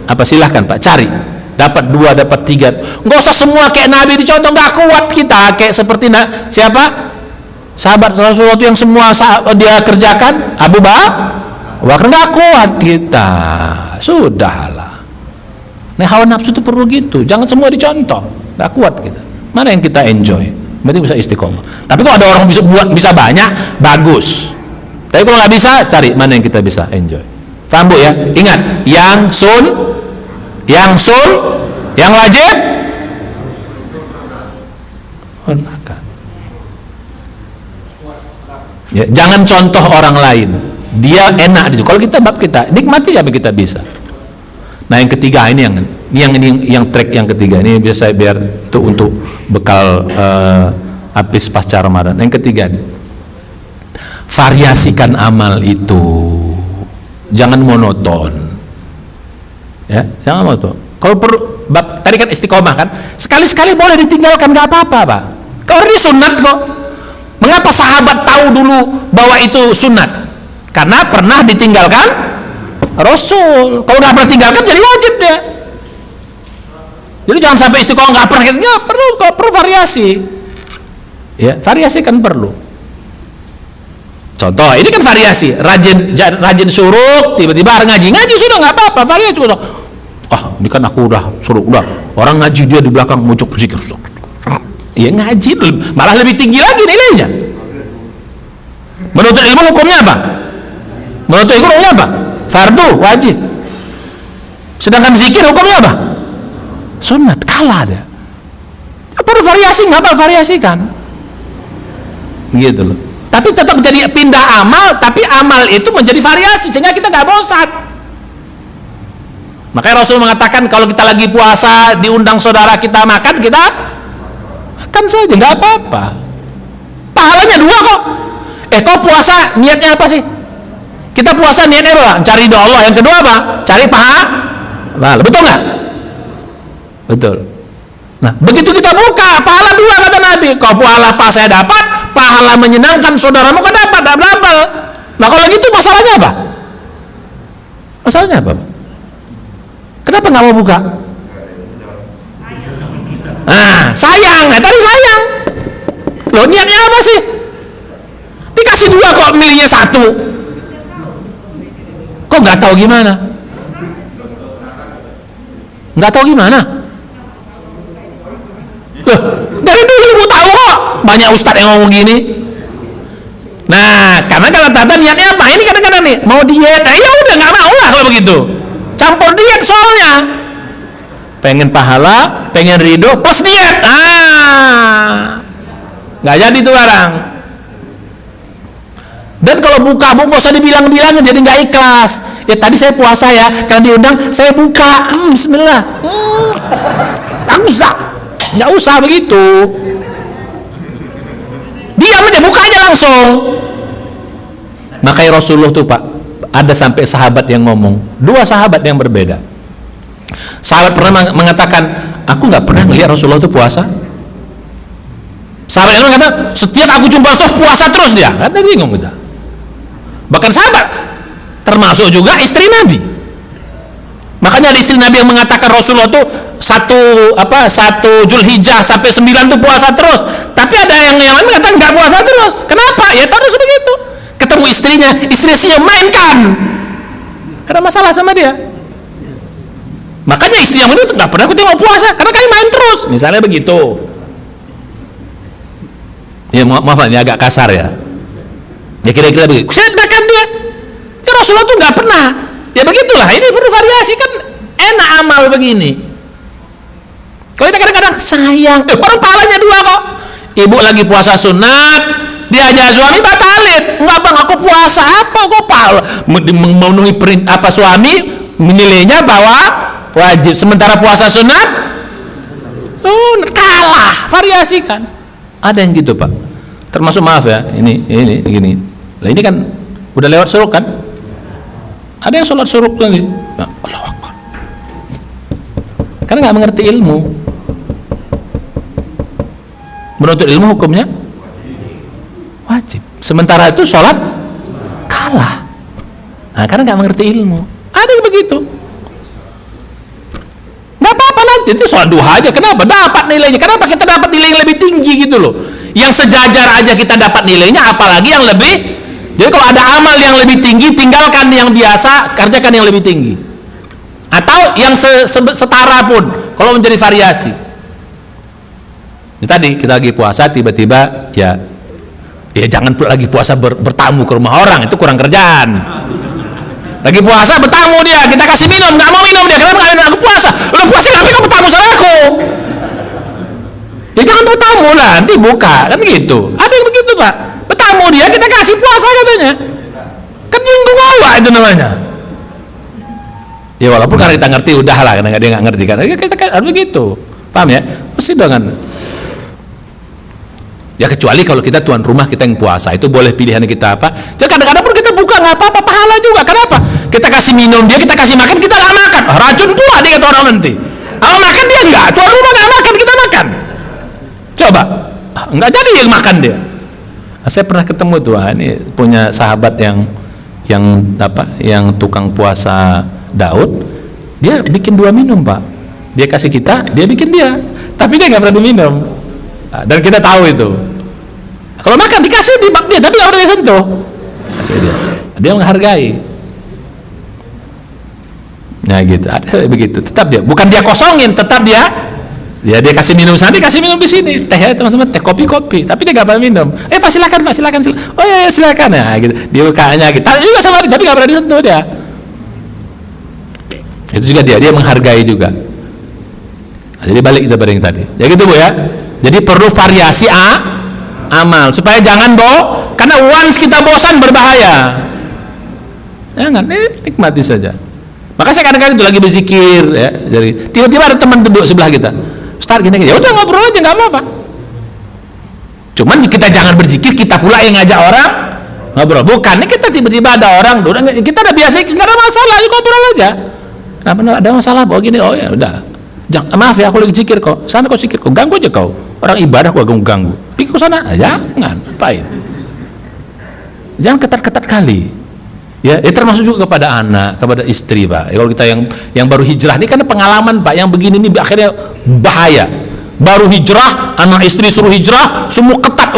S2: apa, silahkan Pak, cari. Dapat 2, dapat 3. Nggak usah semua kayak Nabi dicontoh, nggak kuat kita kayak seperti siapa? Sahabat Rasulullah yang semua dia kerjakan, Abu Bakar, nggak kuat kita. Sudahlah. Nah, hawa nafsu itu perlu gitu. Jangan semua dicontoh, nggak kuat kita. Mana yang kita enjoy? Berarti bisa istiqomah. Tapi kalau ada orang bisa banyak, bagus. Tapi kalau nggak bisa, cari mana yang kita bisa enjoy. Paham Bu ya? Ingat, yang wajib gunakan. Ya, jangan contoh orang lain. Dia enak di situ. Kalau kita bab kita nikmati apa kita bisa. Nah, yang ketiga ini yang track yang ketiga ini biasa biar untuk bekal habis pasca Ramadan. Yang ketiga nih, variasikan amal itu. Jangan monoton. Ya, jangan monoton. Kalau perlu, tadi kan istiqomah kan, sekali-sekali boleh ditinggalkan, nggak apa-apa Pak. Kalau ini sunat kok. Mengapa sahabat tahu dulu bahwa itu sunat? Karena pernah ditinggalkan Rasul. Kalau nggak pernah tinggalkan jadi wajib dia. Jadi jangan sampai istiqomah nggak pernah, nggak perlu. Kalau perlu variasi. Ya, variasi kan perlu. Contoh, ini kan variasi. Rajin suruk, tiba-tiba ngaji sudah nggak apa-apa, variasi. Ini kan aku udah suruh, orang ngaji dia di belakang muncul zikir. Ya ngaji malah lebih tinggi lagi nilainya. Menuntut ilmu hukumnya apa? Menuntut ilmu hukumnya apa? Fardu, wajib. Sedangkan zikir hukumnya apa? Sunat, kalah dia. Perlu variasi, nggak apa variasikan. Gitu loh. Tapi tetap jadi pindah amal, tapi amal itu menjadi variasi sehingga kita nggak bosan. Makanya Rasul mengatakan kalau kita lagi puasa diundang saudara kita makan, kita makan saja, nggak apa-apa. Pahalanya 2 kok. Kok puasa niatnya apa sih? Kita puasa niatnya apa? Cari doa Allah. Yang kedua apa? Cari pahala. Betul nggak? Betul. Nah, begitu kita buka, pahala 2 kata Nabi. Kau pahala pas saya dapat, pahala menyenangkan saudaramu kau dapat, double. Nah, kalau gitu masalahnya apa? Masalahnya apa? Kenapa nggak mau buka? Sayang. Tadi sayang. Loh, niatnya apa sih? Dikasih 2 kok milihnya 1. Kok nggak tahu gimana? Nggak tahu gimana? Loh, dari dulu ibu tahu kok. Banyak ustadz yang ngomong gini. Nah, karena kata niatnya apa? Ini kadang-kadang nih mau diet. Ya udah nggak mau lah kalau begitu. Campur diet soalnya. Pengen pahala, pengen ridho, plus diet. Nggak jadi tuh barang. Dan kalau buka nggak usah dibilang-bilangin, jadi nggak ikhlas. Ya tadi saya puasa ya, karena diundang saya buka. Bismillah. Nggak usah begitu. Diam aja, buka aja langsung. Makanya Rasulullah tuh Pak, ada sampai sahabat yang ngomong, 2 sahabat yang berbeda. Sahabat pernah mengatakan, aku nggak pernah ngelihat Rasulullah tuh puasa. Sahabat yang kata, setiap aku jumpa Rasul puasa terus dia. Kan bingung kita. Bahkan sahabat termasuk juga istri Nabi. Makanya ada istri Nabi yang mengatakan Rasulullah tuh satu Zulhijjah sampai 9 tuh puasa terus. Tapi ada yang lain mengatakan nggak puasa terus. Kenapa? Ya terus begitu. Ketemu istrinya mainkan. Ada masalah sama dia. Makanya istri yang itu nggak pernah aku tengok puasa karena kami main terus. Misalnya begitu. Ya maaf ini agak kasar ya. Ya kira-kira begitu. Sedangkan dia, ya Rasulullah tuh nggak pernah. Ya begitulah. Ini perlu variasi kan enak amal begini. Kalau kita kadang-kadang sayang, orang pahalanya 2 kok. Ibu lagi puasa sunat, diajak suami batalin. Enggak bang, aku puasa apa kok pahala? Memenuhi apa suami menilainya bahwa wajib, sementara puasa sunat kalah. Variasikan. Ada yang gitu pak. Termasuk maaf ya, ini gini. Nah ini kan udah lewat suruk kan? Ada yang sholat suruk lagi. Nah, Allahu Akbar. Karena nggak mengerti ilmu. Menuntut ilmu hukumnya wajib. Sementara itu sholat kalah. Nah, karena nggak mengerti ilmu. Ada yang begitu. Nggak apa-apa nanti itu sholat duha aja. Kenapa? Dapat nilainya. Kenapa kita dapat nilai yang lebih tinggi gitu loh? Yang sejajar aja kita dapat nilainya, apalagi yang lebih. Jadi kalau ada amal yang lebih tinggi, tinggalkan yang biasa, kerjakan yang lebih tinggi. Atau yang setara pun, kalau menjadi variasi. Ini tadi kita lagi puasa, tiba-tiba ya jangan lagi puasa bertamu ke rumah orang, itu kurang kerjaan. Lagi puasa bertamu dia, kita kasih minum, nggak mau minum dia, kenapa nggak minum? Aku puasa. Lu puasa tapi kau bertamu sama aku. Ya jangan bertamu lah, nanti buka kan gitu. Ada yang begitu pak. Bertamu dia, kita kasih puasa katanya. Kan nyinggung Allah itu namanya. Ya walaupun karena kita ngerti udah lah, karena dia nggak ngerti kan. Kita harus begitu, paham ya? Mesti dengan. Ya kecuali kalau kita tuan rumah kita yang puasa, itu boleh pilihan kita apa. Jadi kadang-kadang pun kita buka nggak apa-apa, pahala juga. Kenapa? Kita kasih minum dia, kita kasih makan, kita nggak makan. Racun tua dia kata orang nanti. Kalau makan dia nggak, tuan rumah nggak makan, kita makan. Coba, nggak jadi yang makan dia. Saya pernah ketemu tuh, ini punya sahabat yang tukang puasa Daud, dia bikin 2 minum pak, dia kasih kita, dia bikin dia, tapi dia nggak pernah minum, dan kita tahu itu. Kalau makan dikasih di bak dia, tapi nggak pernah disentuh, kasih dia menghargai. Nah gitu, ada begitu, tetap dia, bukan dia kosongin, tetap dia kasih minum sana, dia kasih minum di sini, teh ya teman-teman, teh kopi, tapi dia nggak pernah minum. Pak silakan. Oh ya silakan ya, gitu. Dia bukanya gitu. Juga sama dia, tapi nggak pernah disentuh dia. Itu juga dia menghargai juga. Nah, jadi balik kita pada yang tadi. Ya gitu bu ya. Jadi perlu variasi amal supaya jangan karena once kita bosan berbahaya. Jangan, nikmati saja. Maka saya kadang-kadang itu lagi berzikir ya. Jadi tiba-tiba ada teman duduk sebelah kita. Ustaz gini, ya udah ngobrol aja nggak apa-apa. Cuman kita jangan berzikir, kita pula yang ngajak orang ngobrol. Bukan, ini kita tiba-tiba ada orang, kita udah biasa, nggak ada masalah, yuk ngobrol aja. Kenapa ada masalah? Bawa gini, oh ya udah. Maaf ya, aku lagi zikir kok. Sana kau zikir kok, ganggu aja kau. Orang ibadah kok ganggu. Pergi ke sana, jangan, apain? Jangan ketat-ketat kali. Ya, termasuk juga kepada anak, kepada istri pak. Ya, kalau kita yang baru hijrah ini kan pengalaman pak, yang begini ini akhirnya bahaya. Baru hijrah, anak istri suruh hijrah, semua ketat,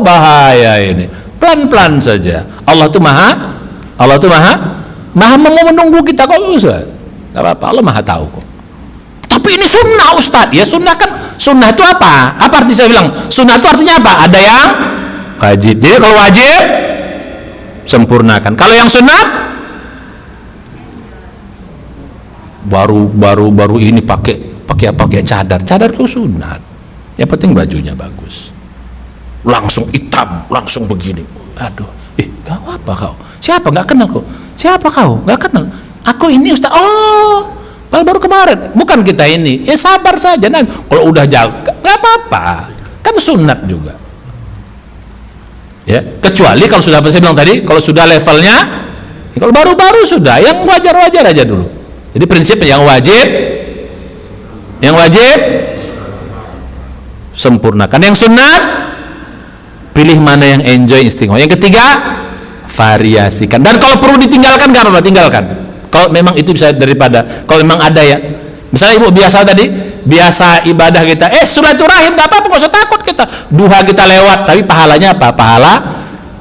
S2: bahaya ini. Pelan-pelan saja. Allah tuh maha menunggu kita kok Ustaz. Gak apa-apa, Allah maha tahu kok. Tapi ini sunnah Ustaz. Ya sunnah kan, sunnah itu apa? Apa arti saya bilang? Sunnah itu artinya apa? Ada yang wajib. Jadi kalau wajib sempurnakan. Kalau yang sunat baru ini pakai cadar itu sunat. Yang penting bajunya bagus. Langsung hitam, langsung begini. Aduh, kau apa kau? Siapa? Nggak kenal kau. Siapa kau? Nggak kenal. Aku ini Ustaz. Oh, baru kemarin. Bukan kita ini. Ya sabar saja. Nah, kalau udah jauh, nggak apa-apa. Kan sunat juga. Ya, kecuali kalau sudah apa saya bilang tadi, kalau sudah levelnya, kalau baru-baru sudah, yang wajar-wajar aja dulu. Jadi prinsipnya yang wajib sempurnakan, yang sunat Pilih mana yang enjoy, istiqomah. Yang ketiga, variasikan. Dan kalau perlu ditinggalkan, nggak apa-apa, tinggalkan. Kalau memang itu bisa daripada, kalau memang ada ya. Misalnya ibu biasa tadi, biasa ibadah kita, silaturahim, nggak apa-apa, nggak usah takut kita. Duha kita lewat, tapi pahalanya apa? Pahala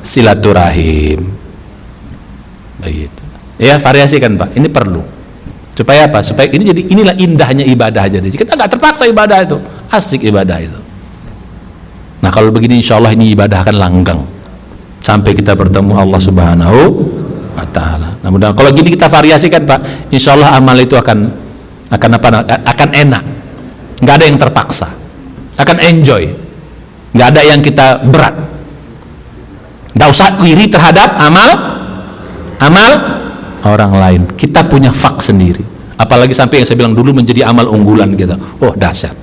S2: silaturahim. Begitu. Ya, variasikan Pak. Ini perlu. Supaya apa? Supaya ini jadi, inilah indahnya ibadah. Jadi kita nggak terpaksa ibadah itu, asik ibadah itu. Nah kalau begini insya Allah ini ibadah akan langgeng sampai kita bertemu Allah Subhanahu wa Ta'ala. Nah mudah, kalau gini kita variasikan Pak, insya Allah amal itu akan enak, nggak ada yang terpaksa, akan enjoy, nggak ada yang kita berat, nggak usah iri terhadap amal orang lain. Kita punya fak sendiri, apalagi sampai yang saya bilang dulu menjadi amal unggulan gitu. Oh dahsyat.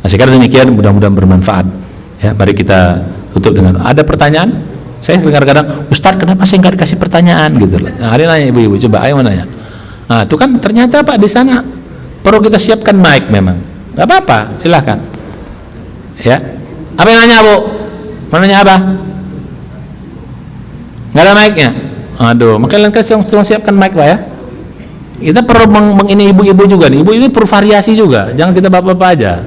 S2: Nah sekarang demikian, mudah-mudahan bermanfaat ya. Mari kita tutup dengan ada pertanyaan. Saya kadang-kadang, Ustaz kenapa saya nggak dikasih pertanyaan gitu. Nah, hari nanya ibu-ibu, coba ayo nanya. Nah itu kan ternyata Pak di sana perlu kita siapkan mic memang. Nggak apa-apa, silahkan. Ya. Apa yang nanya Bu? Mau nanya apa? Nggak ada mic-nya? Aduh, makanya kalian tolong siapkan mic Pak ya. Kita perlu ini ibu-ibu juga nih. Ibu ini perlu variasi juga. Jangan kita bapak-bapak aja.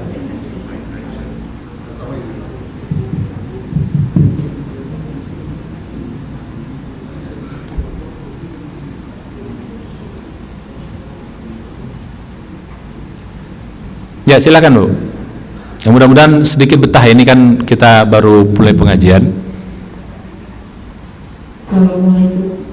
S2: Ya silakan Bu. Ya, mudah-mudahan sedikit betah, ini kan kita baru mulai pengajian.
S3: Assalamualaikum.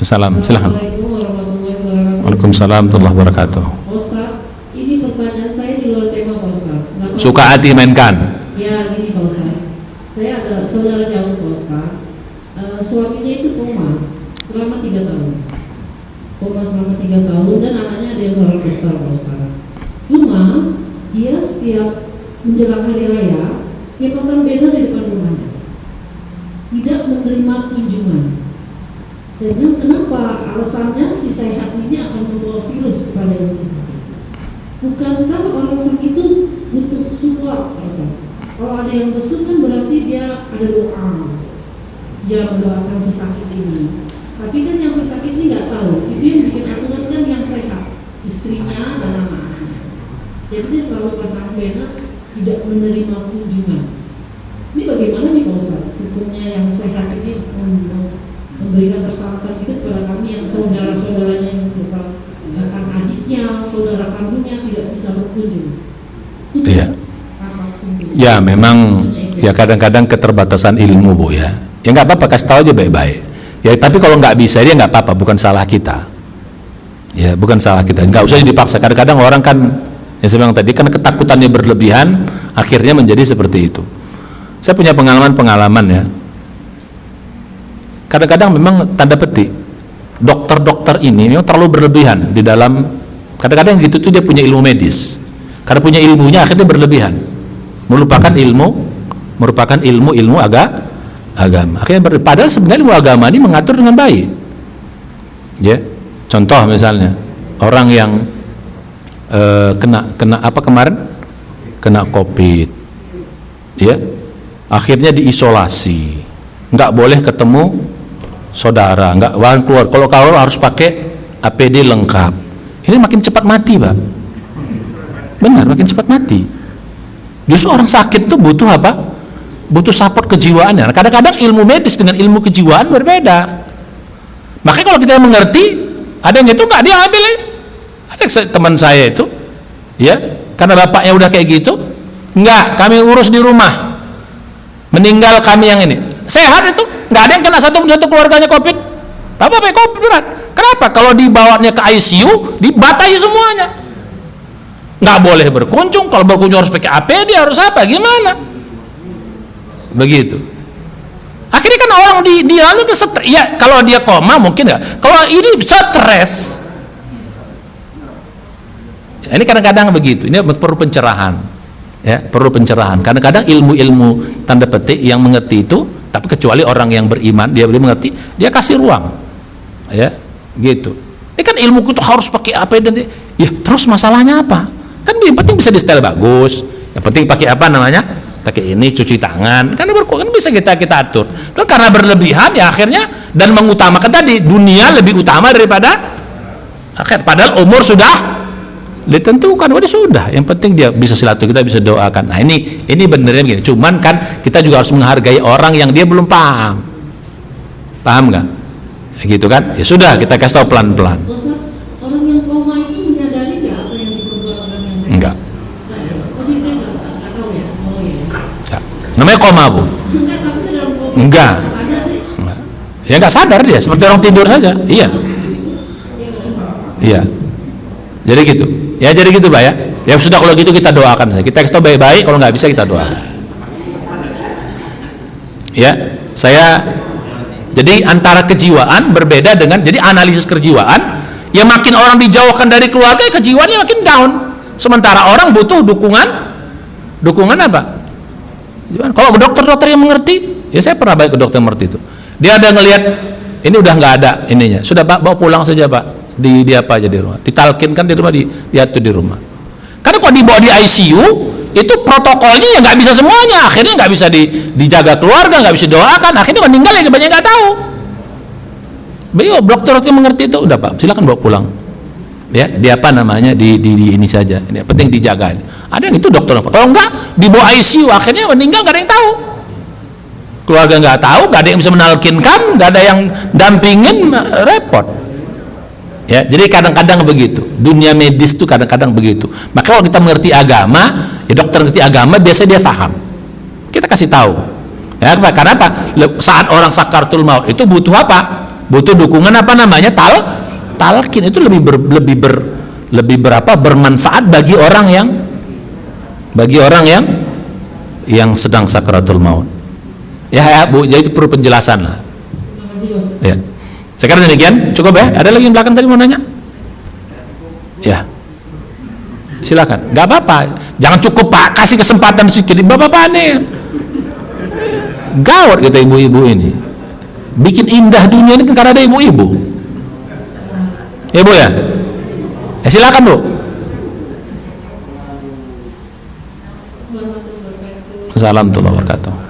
S2: Salam, silakan.
S3: Assalamualaikum warahmatullahi wabarakatuh.
S2: Waalaikumsalam warahmatullahi wabarakatuh.
S3: Ustaz, ini pertanyaan saya di luar tema Pak Ustaz.
S2: Suka hati mainkan.
S3: Ya gini Pak Ustaz. Saya ada saudara jauh Pak Ustaz. Suaminya itu koma selama 3 tahun. Koma selama 3 tahun dan anaknya dia seorang dokter Pak Ustaz. Cuma dia setiap menjelang hari raya dia pasang banner di depan rumahnya, tidak menerima kunjungan. Saya bilang kenapa? Alasannya si sehat ini akan membawa virus kepada yang si sakit. Bukankah orang sakit itu butuh support? Kalau ada yang besuk kan berarti dia ada doa yang mendoakan si sakit ini. Tapi kan yang si sakit ini nggak tahu. Itu yang bikin aturan kan yang sehat, istrinya dan anaknya. Jadi dia selalu pasang banner tidak menerima kunjungan. Ini bagaimana nih Pak Ustaz? Hukumnya yang sehat ini memberikan tersangka itu kepada kami yang saudara-saudaranya yang merupakan adiknya, saudara kandungnya tidak bisa berkunjung.
S2: Iya. Ya memang ya kadang-kadang keterbatasan ilmu Bu ya. Ya nggak apa-apa, kasih tahu aja baik-baik. Ya tapi kalau nggak bisa dia nggak apa-apa, bukan salah kita. Ya bukan salah kita. Nggak usah dipaksa. Kadang-kadang orang kan yang saya bilang tadi kan ketakutannya berlebihan, akhirnya menjadi seperti itu. Saya punya pengalaman ya. Kadang-kadang memang tanda petik dokter-dokter ini memang terlalu berlebihan di dalam, kadang-kadang gitu tuh dia punya ilmu medis. Karena punya ilmunya akhirnya berlebihan. Merupakan ilmu agama. Akhirnya padahal sebenarnya ilmu agama ini mengatur dengan baik. Ya. Contoh misalnya orang yang kena apa kemarin? Kena COVID. Ya. Akhirnya diisolasi. Nggak boleh ketemu saudara, nggak keluar. Kalau harus pakai APD lengkap. Ini makin cepat mati, Pak. Benar, makin cepat mati. Justru orang sakit tuh butuh apa? Butuh support kejiwaannya. Kadang-kadang ilmu medis dengan ilmu kejiwaan berbeda. Makanya kalau kita mengerti, ada yang itu nggak diambil. Ada teman saya itu, ya, karena bapaknya udah kayak gitu, nggak, kami urus di rumah. Meninggal kami yang ini. Sehat itu, nggak ada yang kena satu keluarganya COVID. Bapak pakai COVID berat. Kenapa? Kalau dibawanya ke ICU, dibatai semuanya. Nggak boleh berkunjung. Kalau berkunjung harus pakai APD, harus apa? Gimana? Begitu. Akhirnya kan orang di lalu ke stres. Ya, kalau dia koma mungkin nggak. Kalau ini stres. Ini kadang-kadang begitu. Ini perlu pencerahan. Ya, perlu pencerahan. Kadang-kadang ilmu-ilmu tanda petik yang mengerti itu, tapi kecuali orang yang beriman, dia boleh mengerti, dia kasih ruang. Ya, gitu. Ini kan ilmu itu harus pakai apa dan ya terus masalahnya apa? Kan yang penting bisa di setel bagus. Yang penting pakai apa namanya? pakai ini, cuci tangan, kan bisa kita atur. Dan karena berlebihan ya akhirnya, dan mengutamakan tadi dunia lebih utama daripada akhir. Padahal umur sudah ditentukan, sudah. Yang penting dia bisa silaturahmi, kita bisa doakan. Nah ini benernya begini. Cuman kan kita juga harus menghargai orang yang dia belum paham nggak? Gitu kan? Ya sudah, kita kasih tahu pelan-pelan.
S3: Orang yang koma itu menyadari nggak apa yang diperbuat orang yang sehat?
S2: Enggak.
S3: Nggak tahu ya. Oh ya.
S2: Namanya koma, Bu.
S3: Enggak, tapi itu dalam koma.
S2: Enggak. Ya nggak sadar dia, seperti orang tidur saja. Iya. Jadi gitu. Ya jadi gitu, Pak ya. Ya sudah, kalau gitu kita doakan saja. Kita kasih tahu baik-baik, kalau nggak bisa kita doakan. Ya, jadi antara kejiwaan berbeda dengan, jadi analisis kejiwaan, ya makin orang dijauhkan dari keluarga, ya kejiwaannya makin down. Sementara orang butuh dukungan apa? Kalau dokter-dokter yang mengerti, ya saya pernah baik ke dokter yang mengerti itu. Dia ada ngelihat ini udah nggak ada ininya, sudah Pak bawa pulang saja Pak, di apa aja di rumah, ditalkinkan di rumah, diatur di rumah. Karena kalau dibawa di ICU itu protokolnya ya nggak bisa semuanya, akhirnya nggak bisa dijaga keluarga, nggak bisa doakan, akhirnya meninggal ya banyak nggak tahu. Beliau dokter yang mengerti itu, udah Pak silakan bawa pulang. Ya, di apa namanya di ini saja. Ini penting dijaga. Ada yang itu dokter. Kalau enggak dibawa ICU akhirnya meninggal nggak ada yang tahu. Keluarga nggak tahu, nggak ada yang bisa menalkinkan, nggak ada yang dampingin, repot. Ya, jadi kadang-kadang begitu. Dunia medis itu kadang-kadang begitu. Maka kalau kita mengerti agama, ya dokter mengerti agama biasanya dia paham. Kita kasih tahu. Ya, karena apa? Saat orang sakaratul maut itu butuh apa? Butuh dukungan apa namanya? Talqin itu lebih bermanfaat bagi orang yang sedang sakaratul maut. Ya Bu, jadi itu perlu penjelasan lah. Ya. Sekarang demikian, cukup ya? Ada lagi yang belakang tadi mau nanya? Ya. Silakan. Gak apa-apa. Jangan cukup Pak, kasih kesempatan sedikit. Bapak-bapak nih gawat kita ibu-ibu ini. Bikin indah dunia ini karena ada ibu-ibu. Ya Bu ya? Silakan Bu. Assalamualaikum warahmatullahi wabarakatuh.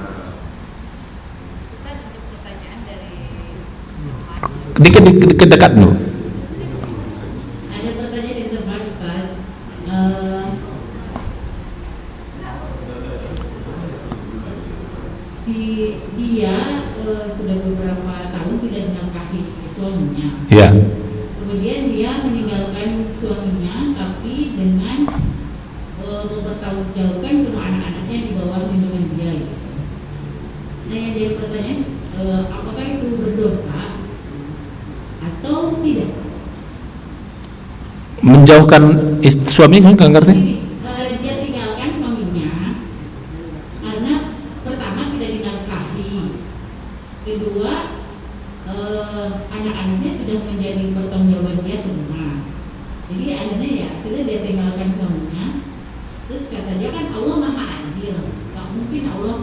S2: Dikit dekat dulu.
S3: Ada pertanyaan yang terbatas. Dia sudah beberapa tahun tidak menafkahi suaminya.
S2: Ya.
S3: Kemudian dia meninggalkan suaminya, tapi dengan mempertanggungjawabkan semua anak-anaknya di bawah lindungan dia. Nah, yang jadi pertanyaan, apakah itu berdosa atau tidak?
S2: Menjauhkan suami kan nggak ngerti?
S3: Dia tinggalkan suaminya karena pertama tidak dinafkahi, kedua anak-anaknya sudah menjadi pertanggungjawaban dia semua. Jadi akhirnya ya sudah dia tinggalkan suaminya. Terus kata dia kan Allah maha adil, nggak mungkin Allah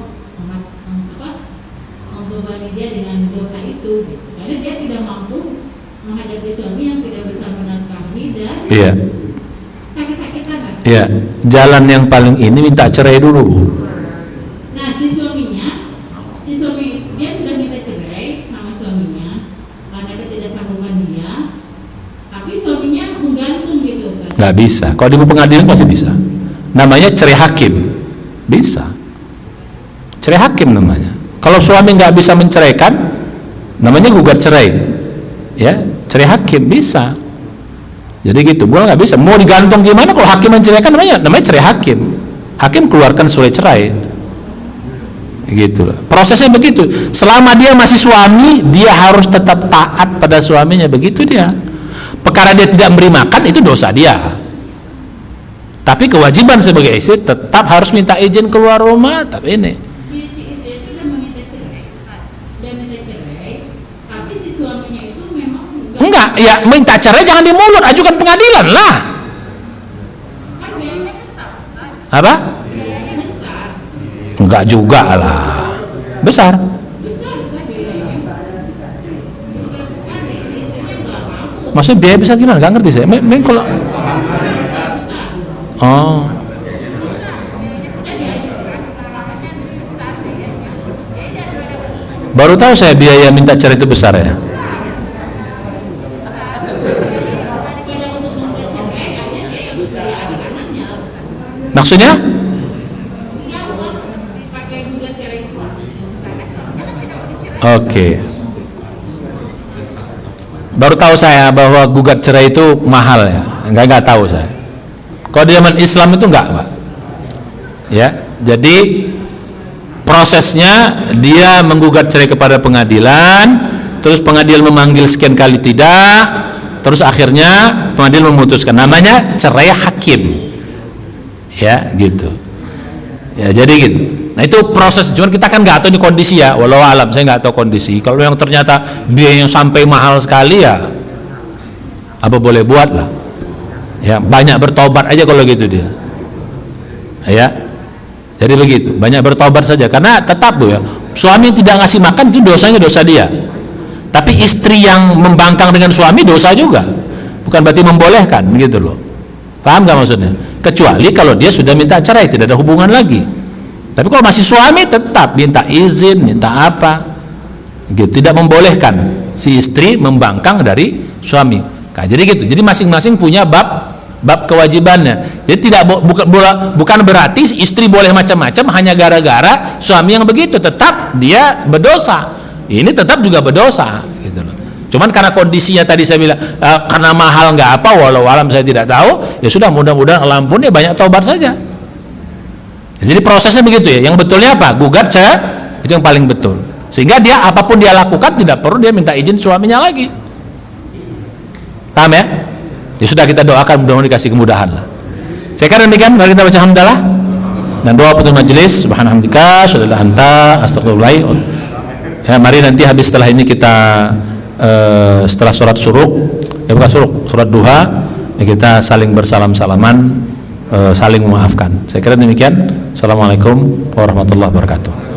S3: membebani dia dengan dosa itu, gitu. Karena dia tidak mampu menghadapi suami yang tidak bisa menafkahi dan sakit-sakitan lah.
S2: Iya, jalan yang paling ini minta cerai dulu.
S3: Nah, si suami dia sudah minta cerai sama suaminya karena ketidaksanggupan dia, tapi suaminya menggantung gitu.
S2: Nggak bisa. Kalau di pengadilan pasti bisa. Namanya cerai hakim. Bisa. Cerai hakim namanya. Kalau suami nggak bisa menceraikan, namanya gugat cerai. Ya, cerai hakim bisa. Jadi gitu, boleh nggak bisa. Mau digantung gimana? Kalau hakim menceraikan namanya cerai hakim. Hakim keluarkan surat cerai. Gitu loh. Prosesnya begitu. Selama dia masih suami, dia harus tetap taat pada suaminya. Begitu dia. Perkara dia tidak memberi makan itu dosa dia. Tapi kewajiban sebagai istri tetap harus minta izin keluar rumah. Tapi ini.
S3: Si istri itu kan meminta cerai, tapi si suaminya itu memang
S2: enggak, ya minta cerai jangan di mulut, ajukan pengadilan lah.
S3: Kan biayanya besar.
S2: Apa?
S3: Biayanya besar.
S2: Enggak juga lah. Besar.
S3: Besar biayanya. Kan istrinya nggak mampu.
S2: Maksudnya biaya besar gimana? Enggak ngerti saya. Kalau Baru tahu saya biaya minta cerai itu besar ya. Maksudnya? Oke. Baru tahu saya bahwa gugat cerai itu mahal ya. Enggak tahu saya. Kalau di zaman Islam itu enggak, Pak. Ya, jadi prosesnya dia menggugat cerai kepada pengadilan, terus pengadilan memanggil sekian kali tidak, terus akhirnya pengadilan memutuskan. Namanya cerai hakim. Ya, gitu. Ya, jadi gitu. Nah, itu proses, cuman kita kan nggak tahu ini kondisi ya, walau alam saya nggak tahu kondisi. Kalau yang ternyata biaya yang sampai mahal sekali ya, apa boleh buat lah. Ya, banyak bertobat aja kalau gitu dia. Ya, jadi begitu, banyak bertobat saja. Karena tetap tuh ya, suami tidak ngasih makan itu dosanya dosa dia. Tapi istri yang membangkang dengan suami dosa juga, bukan berarti membolehkan, gitu loh. Paham nggak maksudnya? Kecuali kalau dia sudah minta cerai, tidak ada hubungan lagi. Tapi kalau masih suami tetap minta izin, minta apa, gitu. Tidak membolehkan si istri membangkang dari suami. Nah, jadi gitu. Jadi masing-masing punya bab kewajibannya. Jadi bukan berarti istri boleh macam-macam hanya gara-gara suami yang begitu. Tetap dia berdosa. Ini tetap juga berdosa, gitu loh. Cuman karena kondisinya tadi saya bilang karena mahal nggak apa, walau alam saya tidak tahu. Ya sudah, mudah-mudahan Allah ampun, ya banyak taubat saja. Jadi prosesnya begitu ya. Yang betulnya apa? Gugat cerai itu yang paling betul. Sehingga dia apapun dia lakukan tidak perlu dia minta izin suaminya lagi. Paham ya? Ya sudah, kita doakan mudah-mudahan dikasih kemudahan lah. Saya kira demikian. Mari kita baca hamdalah dan doa putus majelis. Subhanallah, syadallah anta, astagfirullah. Ya, mari nanti habis setelah ini kita setelah sholat syuruk, bukan syuruk, sholat duha, ya kita saling bersalam-salaman, saling memaafkan. Saya kira demikian. Assalamualaikum warahmatullahi wabarakatuh.